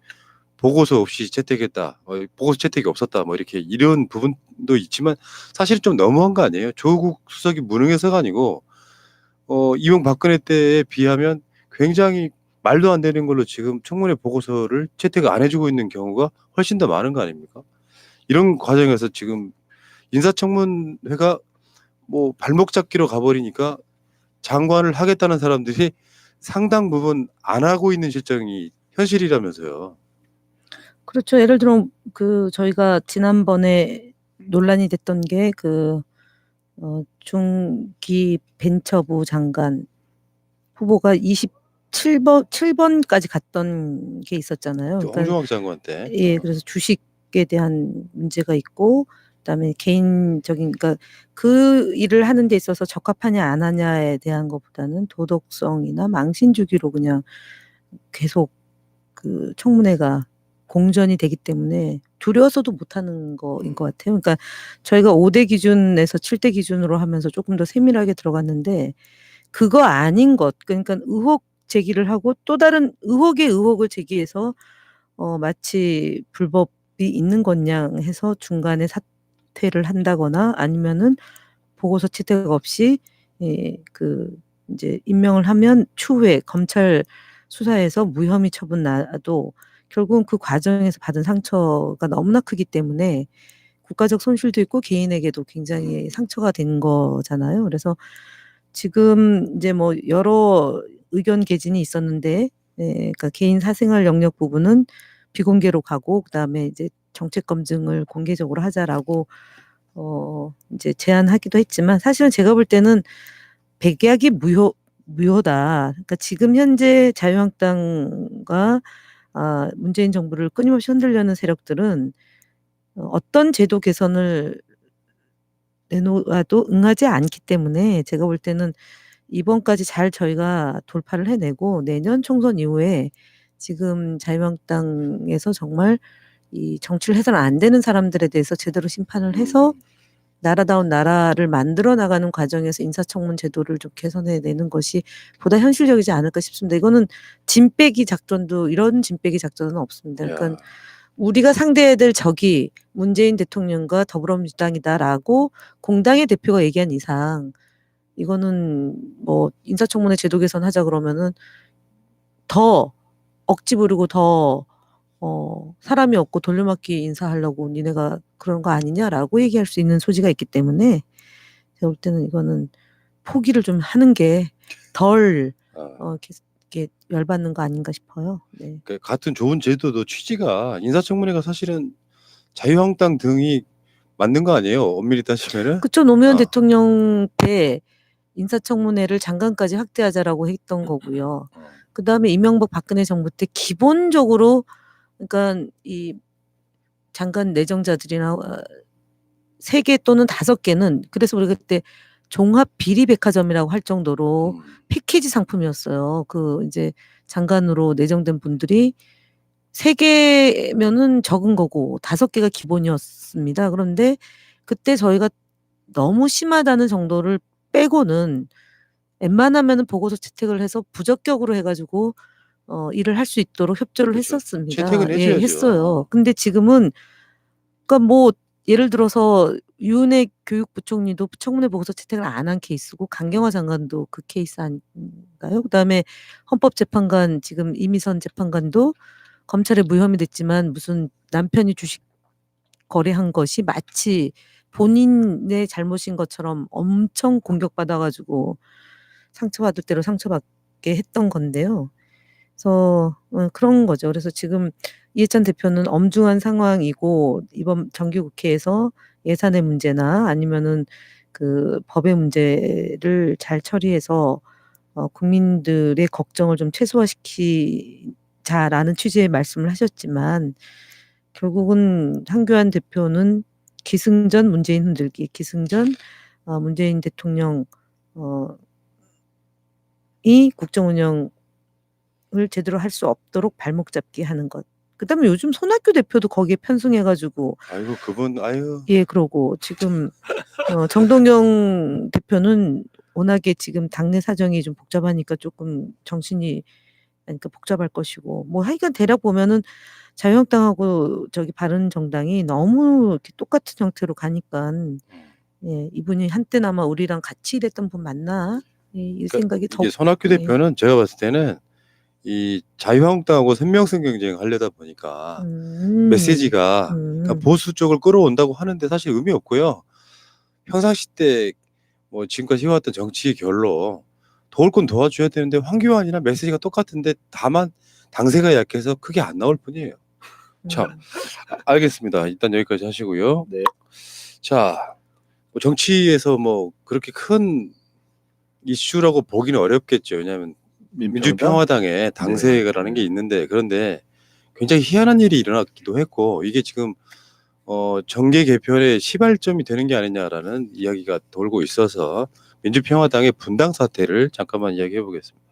보고서 없이 채택했다. 보고서 채택이 없었다. 뭐 이렇게 이런 부분도 있지만 사실은 좀 너무한 거 아니에요? 조국 수석이 무능해서가 아니고 이명박근혜 때에 비하면 굉장히 말도 안 되는 걸로 지금 청문회 보고서를 채택을 안 해주고 있는 경우가 훨씬 더 많은 거 아닙니까? 이런 과정에서 지금 인사청문회가 뭐 발목 잡기로 가버리니까 장관을 하겠다는 사람들이 상당 부분 안 하고 있는 실정이 현실이라면서요. 그렇죠. 예를 들어 저희가 지난번에 논란이 됐던 게 중기 벤처부 장관 후보가 7번까지 갔던 게 있었잖아요. 그러니까 홍종학 장관 때. 예, 그래서 주식에 대한 문제가 있고 그다음에 개인적인 그러니까 그 일을 하는 데 있어서 적합하냐 안 하냐에 대한 것보다는 도덕성이나 망신 주기로 그냥 계속 그 청문회가 공전이 되기 때문에 두려워서도 못하는 거인 것 같아요. 그러니까 저희가 5대 기준에서 7대 기준으로 하면서 조금 더 세밀하게 들어갔는데 그거 아닌 것, 그러니까 의혹 제기를 하고 또 다른 의혹에 의혹을 제기해서 마치 불법이 있는 것냥 해서 중간에 사퇴를 한다거나 아니면은 보고서 채택 없이 이제 임명을 하면 추후에 검찰 수사에서 무혐의 처분 나도 결국은 그 과정에서 받은 상처가 너무나 크기 때문에 국가적 손실도 있고 개인에게도 굉장히 상처가 된 거잖아요. 그래서 지금 이제 뭐 여러 의견 개진이 있었는데 그러니까 개인 사생활 영역 부분은 비공개로 가고 그다음에 이제 정책 검증을 공개적으로 하자라고 이제 제안하기도 했지만 사실은 제가 볼 때는 백약이 무효다. 그러니까 지금 현재 자유한국당과 문재인 정부를 끊임없이 흔들려는 세력들은 어떤 제도 개선을 내놓아도 응하지 않기 때문에 제가 볼 때는 이번까지 잘 저희가 돌파를 해내고 내년 총선 이후에 지금 자유한국당에서 정말 이 정치를 해서는 안 되는 사람들에 대해서 제대로 심판을 해서 나라다운 나라를 만들어 나가는 과정에서 인사청문 제도를 좀 개선해내는 것이 보다 현실적이지 않을까 싶습니다. 이거는 짐 빼기 작전도 이런 짐 빼기 작전은 없습니다. 그러니까 우리가 상대해야 될 적이 문재인 대통령과 더불어민주당이다라고 공당의 대표가 얘기한 이상 이거는 뭐 인사청문회 제도 개선하자 그러면은 더 억지 부르고 더 사람이 없고 돌려막기 인사하려고 니네가 그런 거 아니냐라고 얘기할 수 있는 소지가 있기 때문에 제가 볼 때는 이거는 포기를 좀 하는 게 덜 이렇게 열받는 거 아닌가 싶어요. 네. 그 같은 좋은 제도도 취지가 인사청문회가 사실은 자유한국당 등이 만든 거 아니에요? 엄밀히 따지면은. 그쵸. 노무현 아. 대통령 때 인사청문회를 장관까지 확대하자라고 했던 거고요. 그다음에 이명박 박근혜 정부 때 기본적으로 그러니까 이 장관 내정자들이나 3개 또는 5개는 그래서 우리가 그때 종합 비리 백화점이라고 할 정도로 패키지 상품이었어요. 그 이제 장관으로 내정된 분들이 3개면은 적은 거고 5개가 기본이었습니다. 그런데 그때 저희가 너무 심하다는 정도를 빼고는 웬만하면은 보고서 채택을 해서 부적격으로 해 가지고 일을 할 수 있도록 협조를 그렇죠. 했었습니다. 채택은 해 줘야죠. 했어요. 근데 지금은 그러니까 뭐 예를 들어서 유은혜 교육부총리도 청문회 보고서 채택을 안 한 케이스고 강경화 장관도 그 케이스 아닌가요? 그다음에 헌법재판관 지금 이미선 재판관도 검찰에 무혐의 됐지만 무슨 남편이 주식 거래한 것이 마치 본인의 잘못인 것처럼 엄청 공격받아 가지고 상처받을 대로 상처받게 했던 건데요. 그래서 그런 거죠. 그래서 지금 이해찬 대표는 엄중한 상황이고 이번 정기국회에서 예산의 문제나 아니면은 그 법의 문제를 잘 처리해서 국민들의 걱정을 좀 최소화시키자라는 취지의 말씀을 하셨지만 결국은 황교안 대표는 기승전 문재인 흔들기, 기승전 문재인 대통령 이 국정 운영을 제대로 할 수 없도록 발목 잡기 하는 것. 그다음에 요즘 손학규 대표도 거기에 편승해 가지고 아이고 그분 아유. 예 그러고 지금 정동영 대표는 워낙에 지금 당내 사정이 좀 복잡하니까 조금 정신이 그러니까 복잡할 것이고 뭐 하여간 대략 보면은 자유한국당하고 저기 바른정당이 너무 이렇게 똑같은 형태로 가니깐 예 이분이 한때는 아마 우리랑 같이 일했던 분 맞나? 이 생각이 더 이게 손학규 예. 대표는 제가 봤을 때는 이 자유한국당하고 선명성 경쟁하려다 보니까 메시지가 그러니까 보수 쪽을 끌어온다고 하는데 사실 의미 없고요. 평상시 때 뭐 지금까지 해왔던 정치의 결로 도울 건 도와줘야 되는데 황교안이나 메시지가 똑같은데 다만 당세가 약해서 크게 안 나올 뿐이에요. 자, 알겠습니다. 일단 여기까지 하시고요. 네. 자, 뭐 정치에서 뭐 그렇게 큰 이슈라고 보기는 어렵겠죠. 왜냐하면 민주평화당에 당세라는 게 있는데 그런데 굉장히 희한한 일이 일어났기도 했고 이게 지금 정계 개편의 시발점이 되는 게 아니냐라는 이야기가 돌고 있어서 민주평화당의 분당 사태를 잠깐만 이야기해 보겠습니다.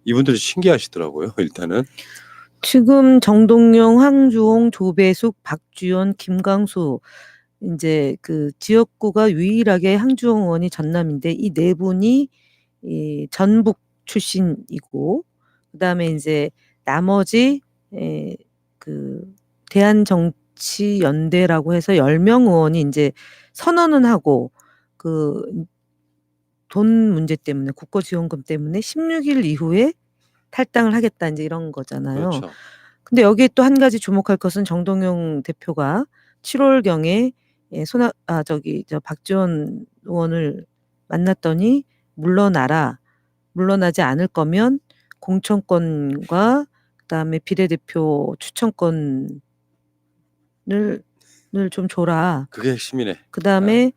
이분들이 신기하시더라고요. 일단은 지금 정동영, 황주홍, 조배숙, 박주연, 김광수 이제 그 지역구가 유일하게 황주홍 의원이 전남인데 이 4분이 이 전북 출신이고 그다음에 이제 나머지 그 대한정치연대라고 해서 10명 의원이 이제 선언은 하고 그 돈 문제 때문에 국고지원금 때문에 16일 이후에 탈당을 하겠다 이제 이런 거잖아요. 그렇죠. 근데 여기에 또 한 가지 주목할 것은 정동영 대표가 7월경에 박지원 의원을 만났더니 물러나지 않을 거면 공천권과 그다음에 비례대표 추천권을 좀 줘라. 그게 핵심이네. 그다음에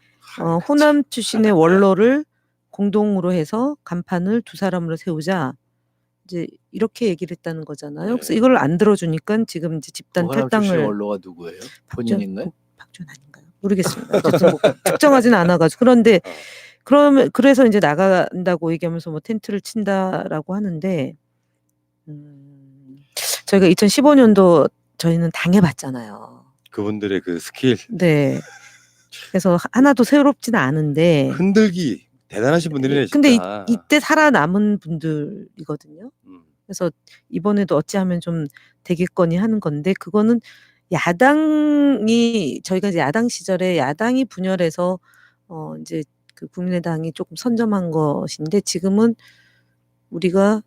호남 출신의 원로를 공동으로 해서 간판을 2사람으로 세우자. 이제 이렇게 얘기를 했다는 거잖아요. 그래서 이걸 안 들어주니까 지금 이제 집단 탈당을 원로가 누구예요? 본인인가요? 박지원 아닌가요? 모르겠습니다. 어쨌든 뭐 특정하진 않아가지고 그런데 그래서 이제 나간다고 얘기하면서 뭐 텐트를 친다라고 하는데 저희가 2015년도 저희는 당해봤잖아요. 그분들의 그 스킬. 네. 그래서 하나도 새롭지는 않은데 흔들기 대단하신 분들이네 진짜. 근데 이때 살아남은 분들이거든요. 그래서 이번에도 어찌하면 좀 되겠거니 하는 건데 그거는 야당이 저희가 이제 야당 시절에 야당이 분열해서 이제 그 국민의당이 조금 선점한 것인데 지금은 우리가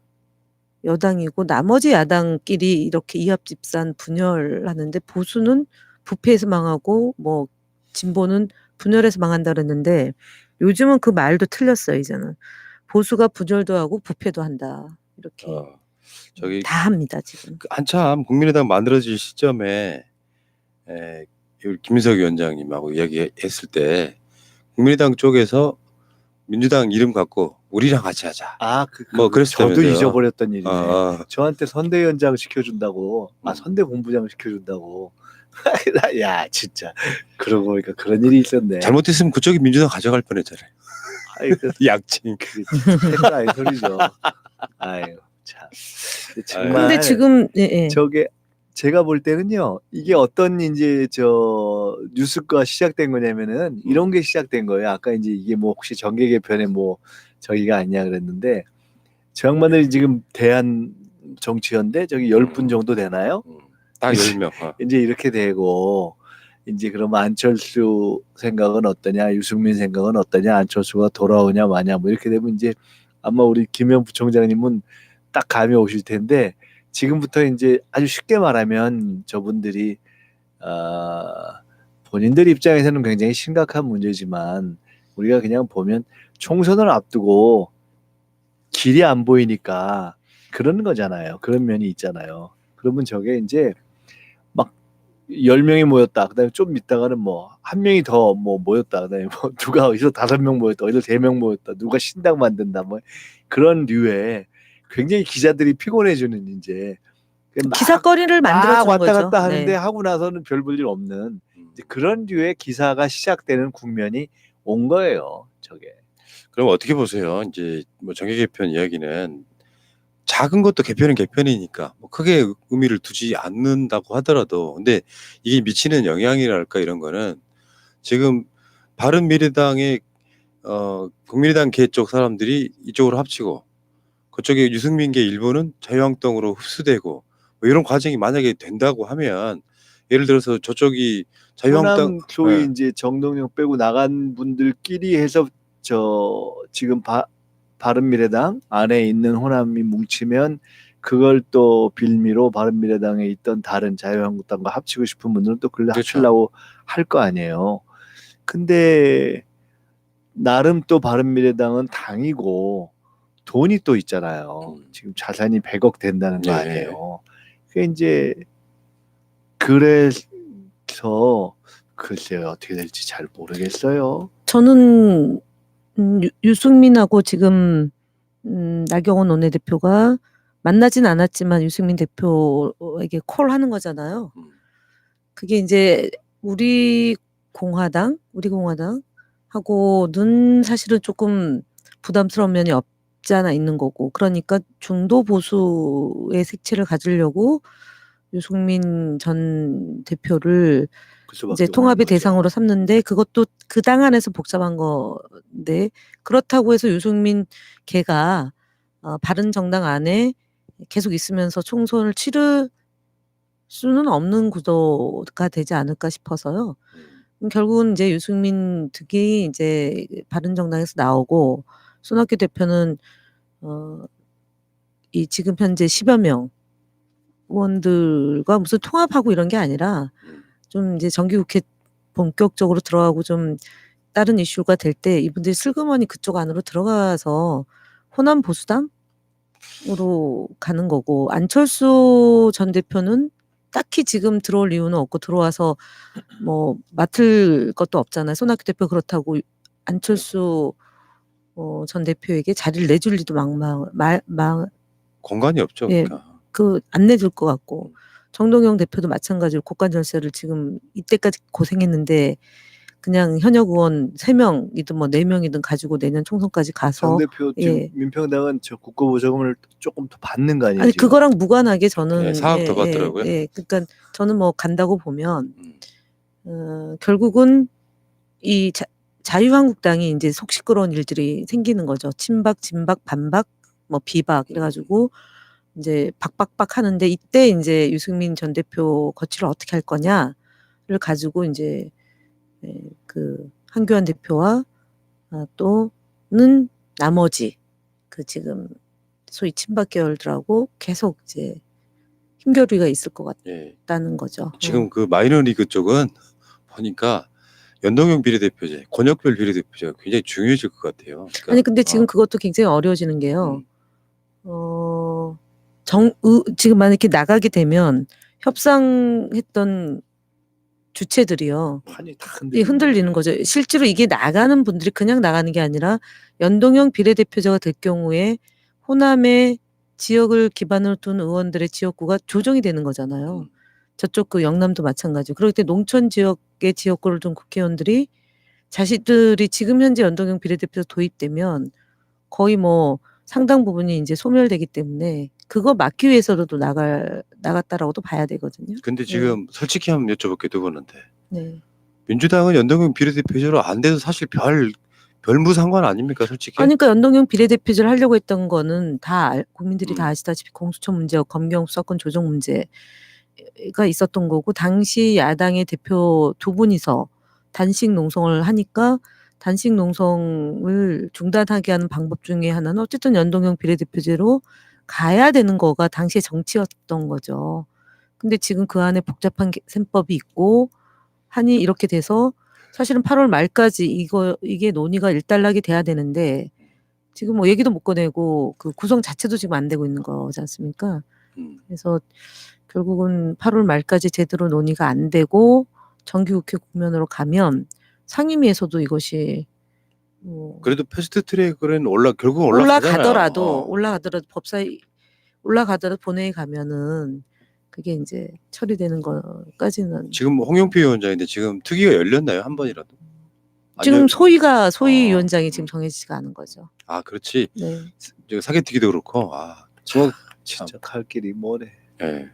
여당이고 나머지 야당끼리 이렇게 이합집산 분열하는데 보수는 부패해서 망하고 뭐 진보는 분열해서 망한다 그랬는데 요즘은 그 말도 틀렸어요. 이제는 보수가 분열도 하고 부패도 한다. 이렇게 저기 다 합니다 지금. 한참 국민의당 만들어질 시점에 우리 김민석 위원장님하고 이야기했을 때 국민의당 쪽에서 민주당 이름 갖고 우리랑 같이 하자. 뭐 그랬었다면서요. 저도 잊어버렸던 일이네. 아. 저한테 선대위원장 시켜준다고, 선대본부장 시켜준다고. 야 진짜 그러고 보니까 그런 일이 있었네. 잘못했으면 그쪽이 민주당 가져갈 뻔했잖아요. 아이고 약칭. 생각 아닌 소리죠. 아유 참. 정말 근데 지금 예. 저게 제가 볼 때는요, 이게 어떤 이제 저 뉴스가 시작된 거냐면은 이런 게 시작된 거예요. 아까 이제 이게 뭐 혹시 정계 개편에 뭐 저기가 아니냐 그랬는데 저 양반들이 지금 대한 정치연대 저기 10분 정도 되나요? 딱 10명. 이제 이렇게 되고 이제 그러면 안철수 생각은 어떠냐, 유승민 생각은 어떠냐, 안철수가 돌아오냐 마냐 뭐 이렇게 되면 이제 아마 우리 김현 부총장님은 딱 감이 오실 텐데 지금부터 이제 아주 쉽게 말하면 저분들이 본인들 입장에서는 굉장히 심각한 문제지만 우리가 그냥 보면 총선을 앞두고 길이 안 보이니까 그런 거잖아요. 그런 면이 있잖아요. 그러면 저게 이제 막 10명이 모였다. 그다음에 좀 있다가는 뭐 한 명이 더 뭐 모였다. 그다음에 뭐 누가 어디서 5명 모였다. 어디서 3명 모였다. 누가 신당 만든다. 뭐 그런 류의 굉장히 기자들이 피곤해지는 이제 기사거리를 만들어주는 왔다 거죠. 갔다 하는데 네. 하고 나서는 별 볼 일 없는 이제 그런 류의 기사가 시작되는 국면이 온 거예요. 저게. 그럼 어떻게 보세요? 이제 뭐 정계 개편 이야기는 작은 것도 개편은 개편이니까 뭐 크게 의미를 두지 않는다고 하더라도 근데 이게 미치는 영향이랄까 이런 거는 지금 바른미래당의 국민의당 계 쪽 사람들이 이쪽으로 합치고 그쪽에 유승민계 일부는 자유한국당으로 흡수되고 뭐 이런 과정이 만약에 된다고 하면 예를 들어서 저쪽이 자유한국당 호남 소위 네. 이제 정동영 빼고 나간 분들끼리 해서 저 지금 바른미래당 안에 있는 호남이 뭉치면 그걸 또 빌미로 바른미래당에 있던 다른 자유한국당과 합치고 싶은 분들은 또 그걸 그렇죠. 합치려고 할 거 아니에요. 근데 나름 또 바른미래당은 당이고 돈이 또 있잖아요. 지금 자산이 100억 된다는 거 예. 아니에요. 그게 이제 그래서 글쎄요 어떻게 될지 잘 모르겠어요. 저는 유승민하고 지금 나경원 원내대표가 만나진 않았지만 유승민 대표에게 콜하는 거잖아요. 그게 이제 우리 공화당하고는 사실은 조금 부담스러운 면이 없지 않아 있는 거고 그러니까 중도 보수의 색채를 가지려고 유승민 전 대표를 이제 통합의 대상으로 삼는데 그것도 그 당 안에서 복잡한 건데 그렇다고 해서 유승민 걔가 바른정당 안에 계속 있으면서 총선을 치를 수는 없는 구도가 되지 않을까 싶어서요. 결국은 이제 유승민 득이 이제 바른정당에서 나오고 손학규 대표는 이 지금 현재 10여 명 의원들과 무슨 통합하고 이런 게 아니라 좀 이제 정기국회 본격적으로 들어가고 좀 다른 이슈가 될 때 이분들이 슬그머니 그쪽 안으로 들어가서 호남 보수당으로 가는 거고 안철수 전 대표는 딱히 지금 들어올 이유는 없고 들어와서 뭐 맡을 것도 없잖아요. 손학규 대표 그렇다고 안철수 전 대표에게 자리를 내줄 리도 공간이 없죠. 예, 그러니까. 안 내줄 것 같고 정동영 대표도 마찬가지로 국간절세를 지금 이때까지 고생했는데 그냥 현역 의원 3명이든 뭐 4명이든 가지고 내년 총선까지 가서 정 대표 지금 예. 민평당은 저 국고보조금을 조금 더 받는 거 아니에요? 아니 지금? 그거랑 무관하게 저는 네, 4억 더 받더라고요. 그러니까 저는 뭐 간다고 보면 결국은 이 자유한국당이 이제 속 시끄러운 일들이 생기는 거죠. 친박, 진박, 반박, 뭐 비박 이래가지고 이제 박박박 하는데 이때 이제 유승민 전 대표 거취를 어떻게 할 거냐를 가지고 이제 그 한교안 대표와 또는 나머지 그 지금 소위 친박 계열들하고 계속 이제 힘겨루기가 있을 것 예. 같다는 거죠. 지금 그 마이너리그 쪽은 보니까 연동형 비례대표제, 권역별 비례대표제가 굉장히 중요해질 것 같아요. 그러니까, 아니 근데 지금 그것도 굉장히 어려워지는 게요. 지금 만약에 나가게 되면 협상했던 주체들이요. 판이 다 흔들리는 거죠. 실제로 이게 나가는 분들이 그냥 나가는 게 아니라 연동형 비례대표제가 될 경우에 호남의 지역을 기반으로 둔 의원들의 지역구가 조정이 되는 거잖아요. 저쪽 그 영남도 마찬가지고. 그럴 때 농촌 지역의 지역구를 둔 국회의원들이 자신들이 지금 현재 연동형 비례대표 도입되면 거의 뭐 상당 부분이 이제 소멸되기 때문에 그거 막기 위해서도 나갔다라고도 봐야 되거든요. 근데 지금 솔직히 한번 여쭤볼게 두 분한테. 네. 민주당은 연동형 비례대표제로 안 돼도 사실 별무 상관 아닙니까 솔직히? 아니, 그러니까 연동형 비례대표제를 하려고 했던 거는 국민들이 다 아시다시피 공수처 문제와 검경 수사권 조정 문제가 있었던 거고, 당시 야당의 대표 두 분이서 단식 농성을 하니까 단식 농성을 중단하게 하는 방법 중에 하나는 어쨌든 연동형 비례대표제로 가야 되는 거가 당시의 정치였던 거죠. 근데 지금 그 안에 복잡한 셈법이 있고 하니 이렇게 돼서 사실은 8월 말까지 이게 논의가 일단락이 돼야 되는데 지금 뭐 얘기도 못 꺼내고 그 구성 자체도 지금 안 되고 있는 거지 않습니까? 그래서 결국은 8월 말까지 제대로 논의가 안 되고 정기국회 국면으로 가면 상임위에서도 이것이 그래도 패스트트랙은 결국 올라가더라도 올라가더라도 본회의 가면은 그게 이제 처리되는 거까지는 지금 홍영표 위원장인데 지금 특위가 열렸나요 한 번이라도? 지금 소위 위원장이 지금 정해지지가 않은 거죠. 아 그렇지. 네. 사개특위도 그렇고 진짜 갈 길이 뭐래. 네.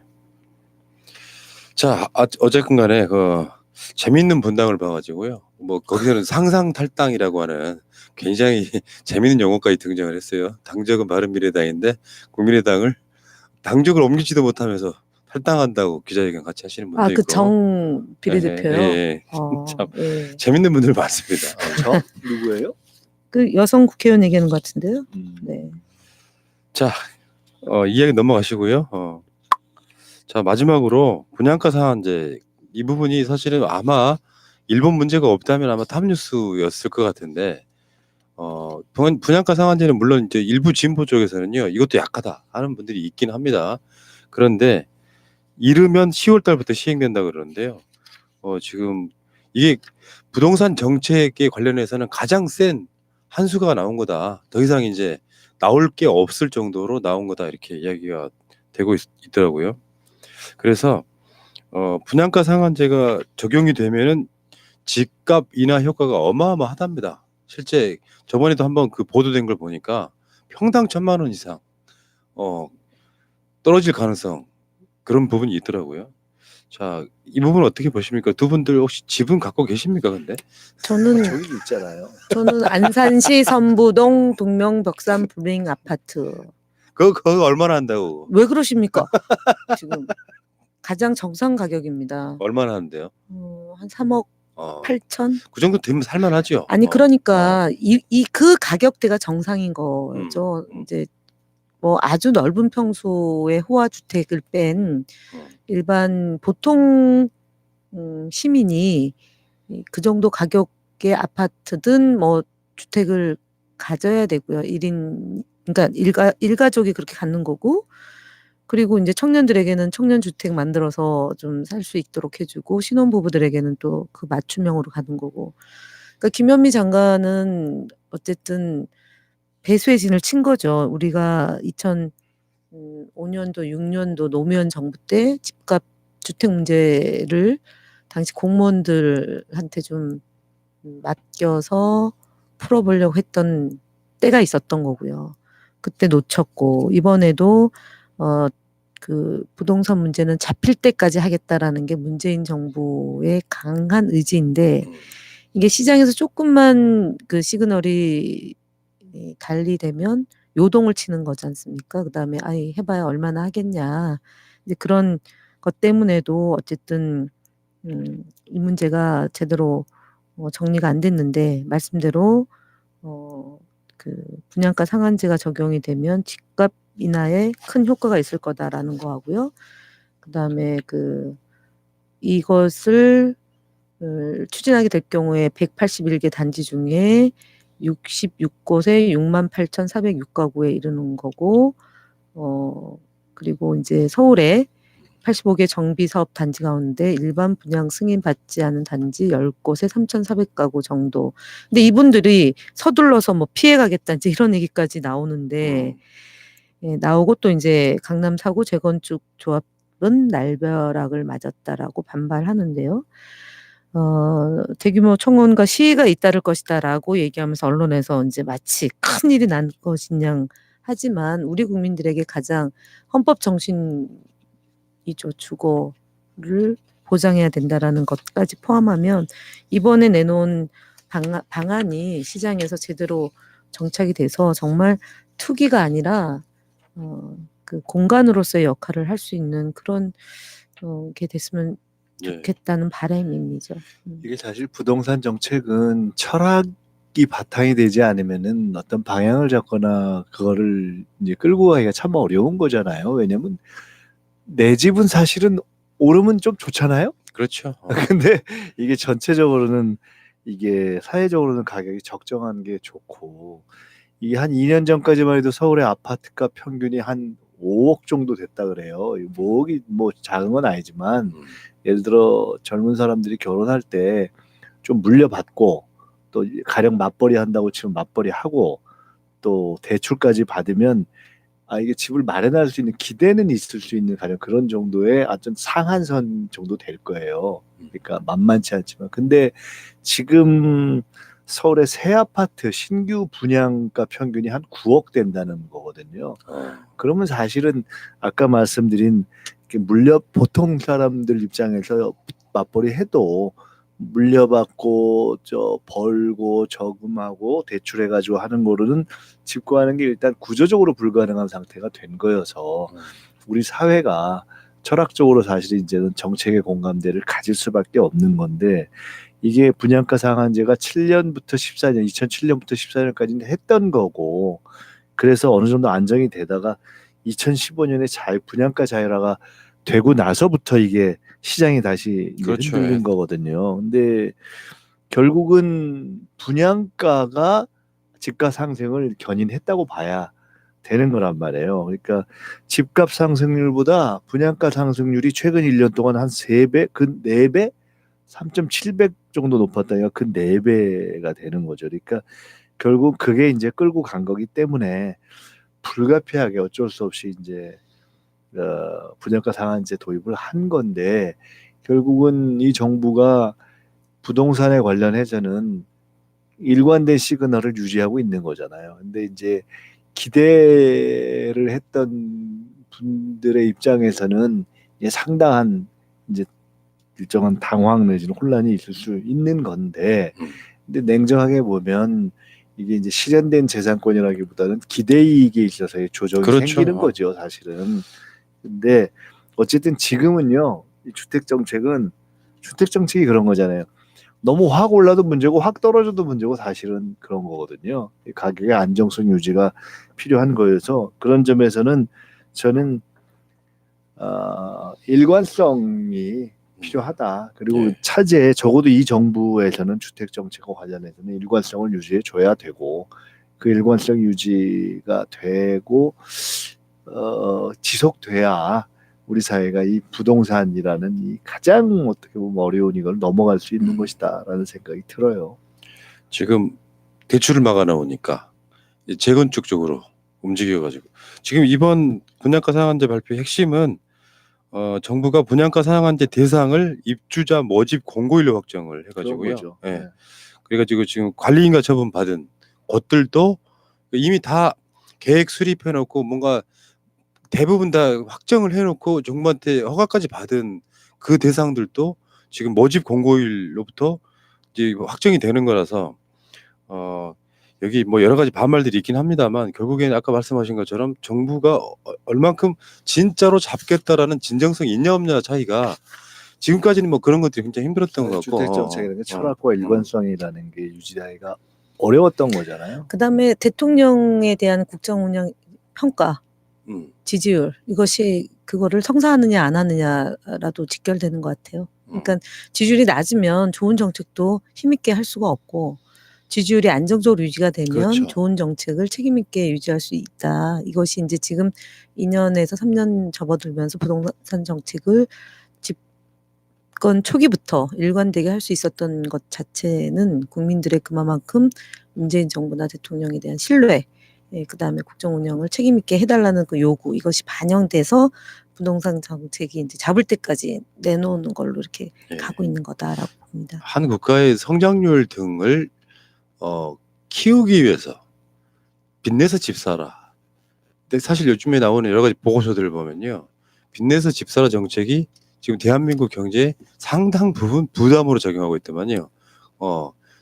자 어쨌든 간에 그 재밌는 분당을 봐가지고요. 뭐 거기서는 상상 탈당이라고 하는 굉장히 재밌는 용어까지 등장을 했어요. 당적은 바른미래당인데 국민의당을 당적을 옮기지도 못하면서 탈당한다고 기자회견 같이 하시는 분도 있고. 그 정 비례대표요. 예. 참 예. 재밌는 분들 많습니다. 저 누구예요? 그 여성 국회의원 얘기하는 것 같은데요. 네. 자 이야기 넘어가시고요. 자 마지막으로 분양가 상한제 이 부분이 사실은 아마 일본 문제가 없다면 아마 탑뉴스였을 것 같은데 분양가 상한제는 물론 이제 일부 진보 쪽에서는요 이것도 약하다 하는 분들이 있긴 합니다. 그런데 이르면 10월 달부터 시행된다 그러는데요. 지금 이게 부동산 정책에 관련해서는 가장 센 한 수가 나온 거다. 더 이상 이제 나올 게 없을 정도로 나온 거다 이렇게 이야기가 되고 있더라고요. 그래서 분양가 상한제가 적용이 되면은 집값 인하 효과가 어마어마하답니다. 실제 저번에도 한번 그 보도된 걸 보니까 평당 1,000만 원 이상 떨어질 가능성 그런 부분이 있더라고요. 자, 이 부분 어떻게 보십니까? 두 분들 혹시 집은 갖고 계십니까? 근데 저는 저기 있잖아요. 안산시 선부동 동명벽산 불링 아파트. 그거 얼마나 한다고? 왜 그러십니까? 지금 가장 정상 가격입니다. 얼마나 하는데요? 한 3억 8천? 그 정도 되면 살만하죠. 아니 그러니까 그 가격대가 정상인 거죠. 이제 뭐 아주 넓은 평수의 호화 주택을 뺀 일반 보통 시민이 그 정도 가격의 아파트든 뭐 주택을 가져야 되고요. 그러니까 일가족이 그렇게 갖는 거고, 그리고 이제 청년들에게는 청년주택 만들어서 좀 살 수 있도록 해주고, 신혼부부들에게는 또 그 맞춤형으로 가는 거고. 그러니까 김현미 장관은 어쨌든 배수의 진을 친 거죠. 우리가 2005년도, 6년도 노무현 정부 때 집값 주택 문제를 당시 공무원들한테 좀 맡겨서 풀어보려고 했던 때가 있었던 거고요. 그때 놓쳤고, 이번에도 그 부동산 문제는 잡힐 때까지 하겠다라는 게 문재인 정부의 강한 의지인데, 이게 시장에서 조금만 그 시그널이 달리 되면 요동을 치는 거지 않습니까? 그다음에 해봐야 얼마나 하겠냐. 이제 그런 것 때문에도 어쨌든 이 문제가 제대로 정리가 안 됐는데, 말씀대로 그 분양가 상한제가 적용이 되면 집값 인하에 큰 효과가 있을 거다라는 거 하고요. 그다음에 이것을 추진하게 될 경우에 181개 단지 중에 66곳에 68,406가구에 이르는 거고, 그리고 이제 서울에 85개 정비 사업 단지 가운데 일반 분양 승인 받지 않은 단지 10곳에 3,400가구 정도. 근데 이분들이 서둘러서 뭐 피해 가겠다 이제 이런 얘기까지 나오는데, 예, 나오고 또 이제 강남 4구 재건축 조합은 날벼락을 맞았다라고 반발하는데요. 대규모 청원과 시위가 잇따를 것이다라고 얘기하면서 언론에서 이제 마치 큰 일이 난 것이냐 하지만 우리 국민들에게 가장 헌법 정신이죠. 주거를 보장해야 된다라는 것까지 포함하면 이번에 내놓은 방안이 시장에서 제대로 정착이 돼서 정말 투기가 아니라 그 공간으로서의 역할을 할 수 있는 그런 게 됐으면 좋겠다는 바람이죠. 이게 사실 부동산 정책은 철학이 바탕이 되지 않으면은 어떤 방향을 잡거나 그거를 이제 끌고 가기가 참 어려운 거잖아요. 왜냐면 내 집은 사실은 오르면 좀 좋잖아요. 그렇죠. 근데 이게 전체적으로는 이게 사회적으로는 가격이 적정한 게 좋고, 이게 한 2년 전까지만 해도 서울의 아파트값 평균이 한 5억 정도 됐다 그래요. 5억이 뭐 작은 건 아니지만 예를 들어 젊은 사람들이 결혼할 때 좀 물려받고 또 가령 맞벌이 한다고 치면 맞벌이 하고 또 대출까지 받으면 이게 집을 마련할 수 있는 기대는 있을 수 있는 가령 그런 정도의 어떤 상한선 정도 될 거예요. 그러니까 만만치 않지만, 근데 지금 서울의 새 아파트 신규 분양가 평균이 한 9억 된다는 거거든요. 그러면 사실은 아까 말씀드린 보통 사람들 입장에서 맞벌이 해도 물려받고 벌고 저금하고 대출해가지고 하는 거로는 집 구하는 게 일단 구조적으로 불가능한 상태가 된 거여서 우리 사회가 철학적으로 사실 이제는 정책의 공감대를 가질 수밖에 없는 건데, 이게 분양가 상한제가 7년부터 14년, 2007년부터 14년까지는 했던 거고, 그래서 어느 정도 안정이 되다가 2015년에 분양가 자율화가 되고 나서부터 이게 시장이 다시 그렇죠. 흔들린 거거든요. 근데 결국은 분양가가 집값 상승을 견인했다고 봐야 되는 거란 말이에요. 그러니까 집값 상승률보다 분양가 상승률이 최근 1년 동안 한 3배, 그 4배? 3.7배 정도 높았다니까 그 4배가 되는 거죠. 그러니까 결국 그게 이제 끌고 간 거기 때문에 불가피하게 어쩔 수 없이 이제 분양가 상한제 도입을 한 건데, 결국은 이 정부가 부동산에 관련해서는 일관된 시그널을 유지하고 있는 거잖아요. 근데 이제 기대를 했던 분들의 입장에서는 이제 상당한 이제 일정한 당황 내지는 혼란이 있을 수 있는 건데, 근데 냉정하게 보면 이게 이제 실현된 재산권이라기보다는 기대이익에 있어서의 조정이 그렇죠. 생기는 거죠, 사실은. 근데 어쨌든 지금은요, 이 주택 정책이 그런 거잖아요. 너무 확 올라도 문제고 확 떨어져도 문제고 사실은 그런 거거든요. 가격의 안정성 유지가 필요한 거여서 그런 점에서는 저는 일관성이 필요하다. 그리고 차제에 적어도 이 정부에서는 주택 정책과 관련해서는 일관성을 유지해 줘야 되고, 그 일관성 유지가 되고 지속돼야 우리 사회가 이 부동산이라는 이 가장 어떻게 보면 어려운 이걸 넘어갈 수 있는 것이다라는 생각이 들어요. 지금 대출을 막아 놓으니까 재건축 쪽으로 움직여가지고 지금 이번 분양가 상한제 발표의 핵심은 정부가 분양가 상한제 대상을 입주자 모집 공고일로 확정을 해가지고요. 예. 그래가지고 지금 관리인가 처분 받은 곳들도 이미 다 계획 수립해놓고 뭔가 대부분 다 확정을 해놓고 정부한테 허가까지 받은 그 대상들도 지금 모집 공고일로부터 이제 확정이 되는 거라서 여기 뭐 여러 가지 반발들이 있긴 합니다만 결국에는 아까 말씀하신 것처럼 정부가 얼만큼 진짜로 잡겠다라는 진정성이 있냐 없냐 차이가 지금까지는 뭐 그런 것들이 굉장히 힘들었던 것 같고 주택 정책이라는 게 철학과 일관성이라는 게 유지하기가 어려웠던 거잖아요. 그다음에 대통령에 대한 국정 운영 평가 지지율 이것이 그거를 성사하느냐 안 하느냐라도 직결되는 것 같아요. 그러니까 지지율이 낮으면 좋은 정책도 힘있게 할 수가 없고 지지율이 안정적으로 유지가 되면 그렇죠. 좋은 정책을 책임있게 유지할 수 있다. 이것이 이제 지금 2년에서 3년 접어들면서 부동산 정책을 집권 초기부터 일관되게 할 수 있었던 것 자체는 국민들의 그만큼 문재인 정부나 대통령에 대한 신뢰, 그다음에 국정 운영을 책임있게 해달라는 그 요구 이것이 반영돼서 부동산 정책이 이제 잡을 때까지 내놓는 걸로 이렇게 예. 가고 있는 거다라고 봅니다. 한 국가의 성장률 등을 키우기 위해서 빚내서 집 사라. 근데 사실 요즘에 나오는 여러 가지 보고서들을 보면요, 빚내서 집 사라 정책이 지금 대한민국 경제에 상당 부분 부담으로 작용하고 있더만요.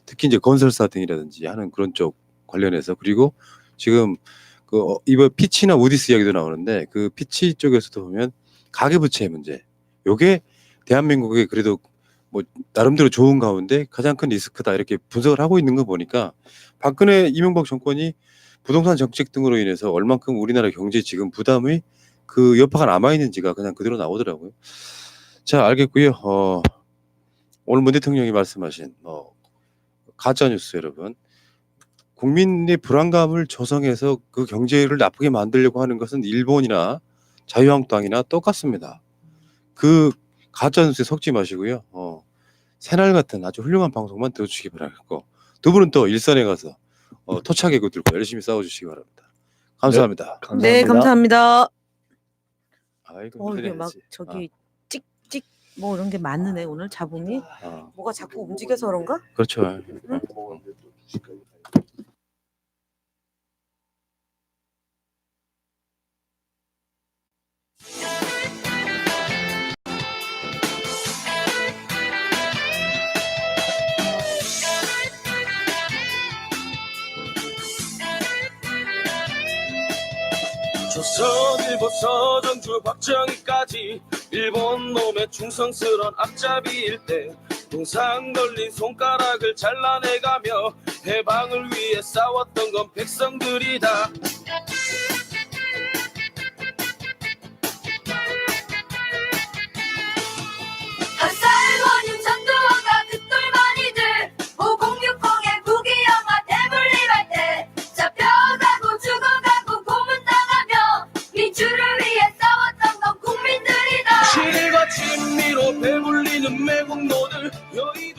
특히 이제 건설사 등이라든지 하는 그런 쪽 관련해서. 그리고 지금 이번 피치나 우디스 이야기도 나오는데 그 피치 쪽에서도 보면 가계부채 문제. 요게 대한민국에 그래도 뭐 나름대로 좋은 가운데 가장 큰 리스크다 이렇게 분석을 하고 있는 거 보니까 박근혜 이명박 정권이 부동산 정책 등으로 인해서 얼만큼 우리나라 경제 지금 부담이 그 여파가 남아 있는지가 그냥 그대로 나오더라고요. 자, 알겠고요. 오늘 문 대통령이 말씀하신 가짜 뉴스 여러분, 국민의 불안감을 조성해서 그 경제를 나쁘게 만들려고 하는 것은 일본이나 자유한국당이나 똑같습니다. 그 가짜 뉴스에 속지 마시고요. 새날 같은 아주 훌륭한 방송만 들어주시기 바라겠고, 두 분은 또 일선에 가서 토착애고 들고 열심히 싸워주시기 바랍니다. 감사합니다. 네, 감사합니다. 아이고, 이게 막 저기 찍찍 뭐 이런 게 많으네 오늘 잡음이. 뭐가 자꾸 움직여서 그런가? 그렇죠. 조선일보 서정주 박정희까지 일본 놈의 충성스런 앞잡이일 때 동상 걸린 손가락을 잘라내가며 해방을 위해 싸웠던 건 백성들이다. 햇살버린 전두환과 그 똘마니들 5060의 부귀영화 대물림할 때 잡혀가고 죽어가고 고문당하며 민주를 위해 싸웠던 건 국민들이다. 실과 진미로 배불리는 매국노들 여의도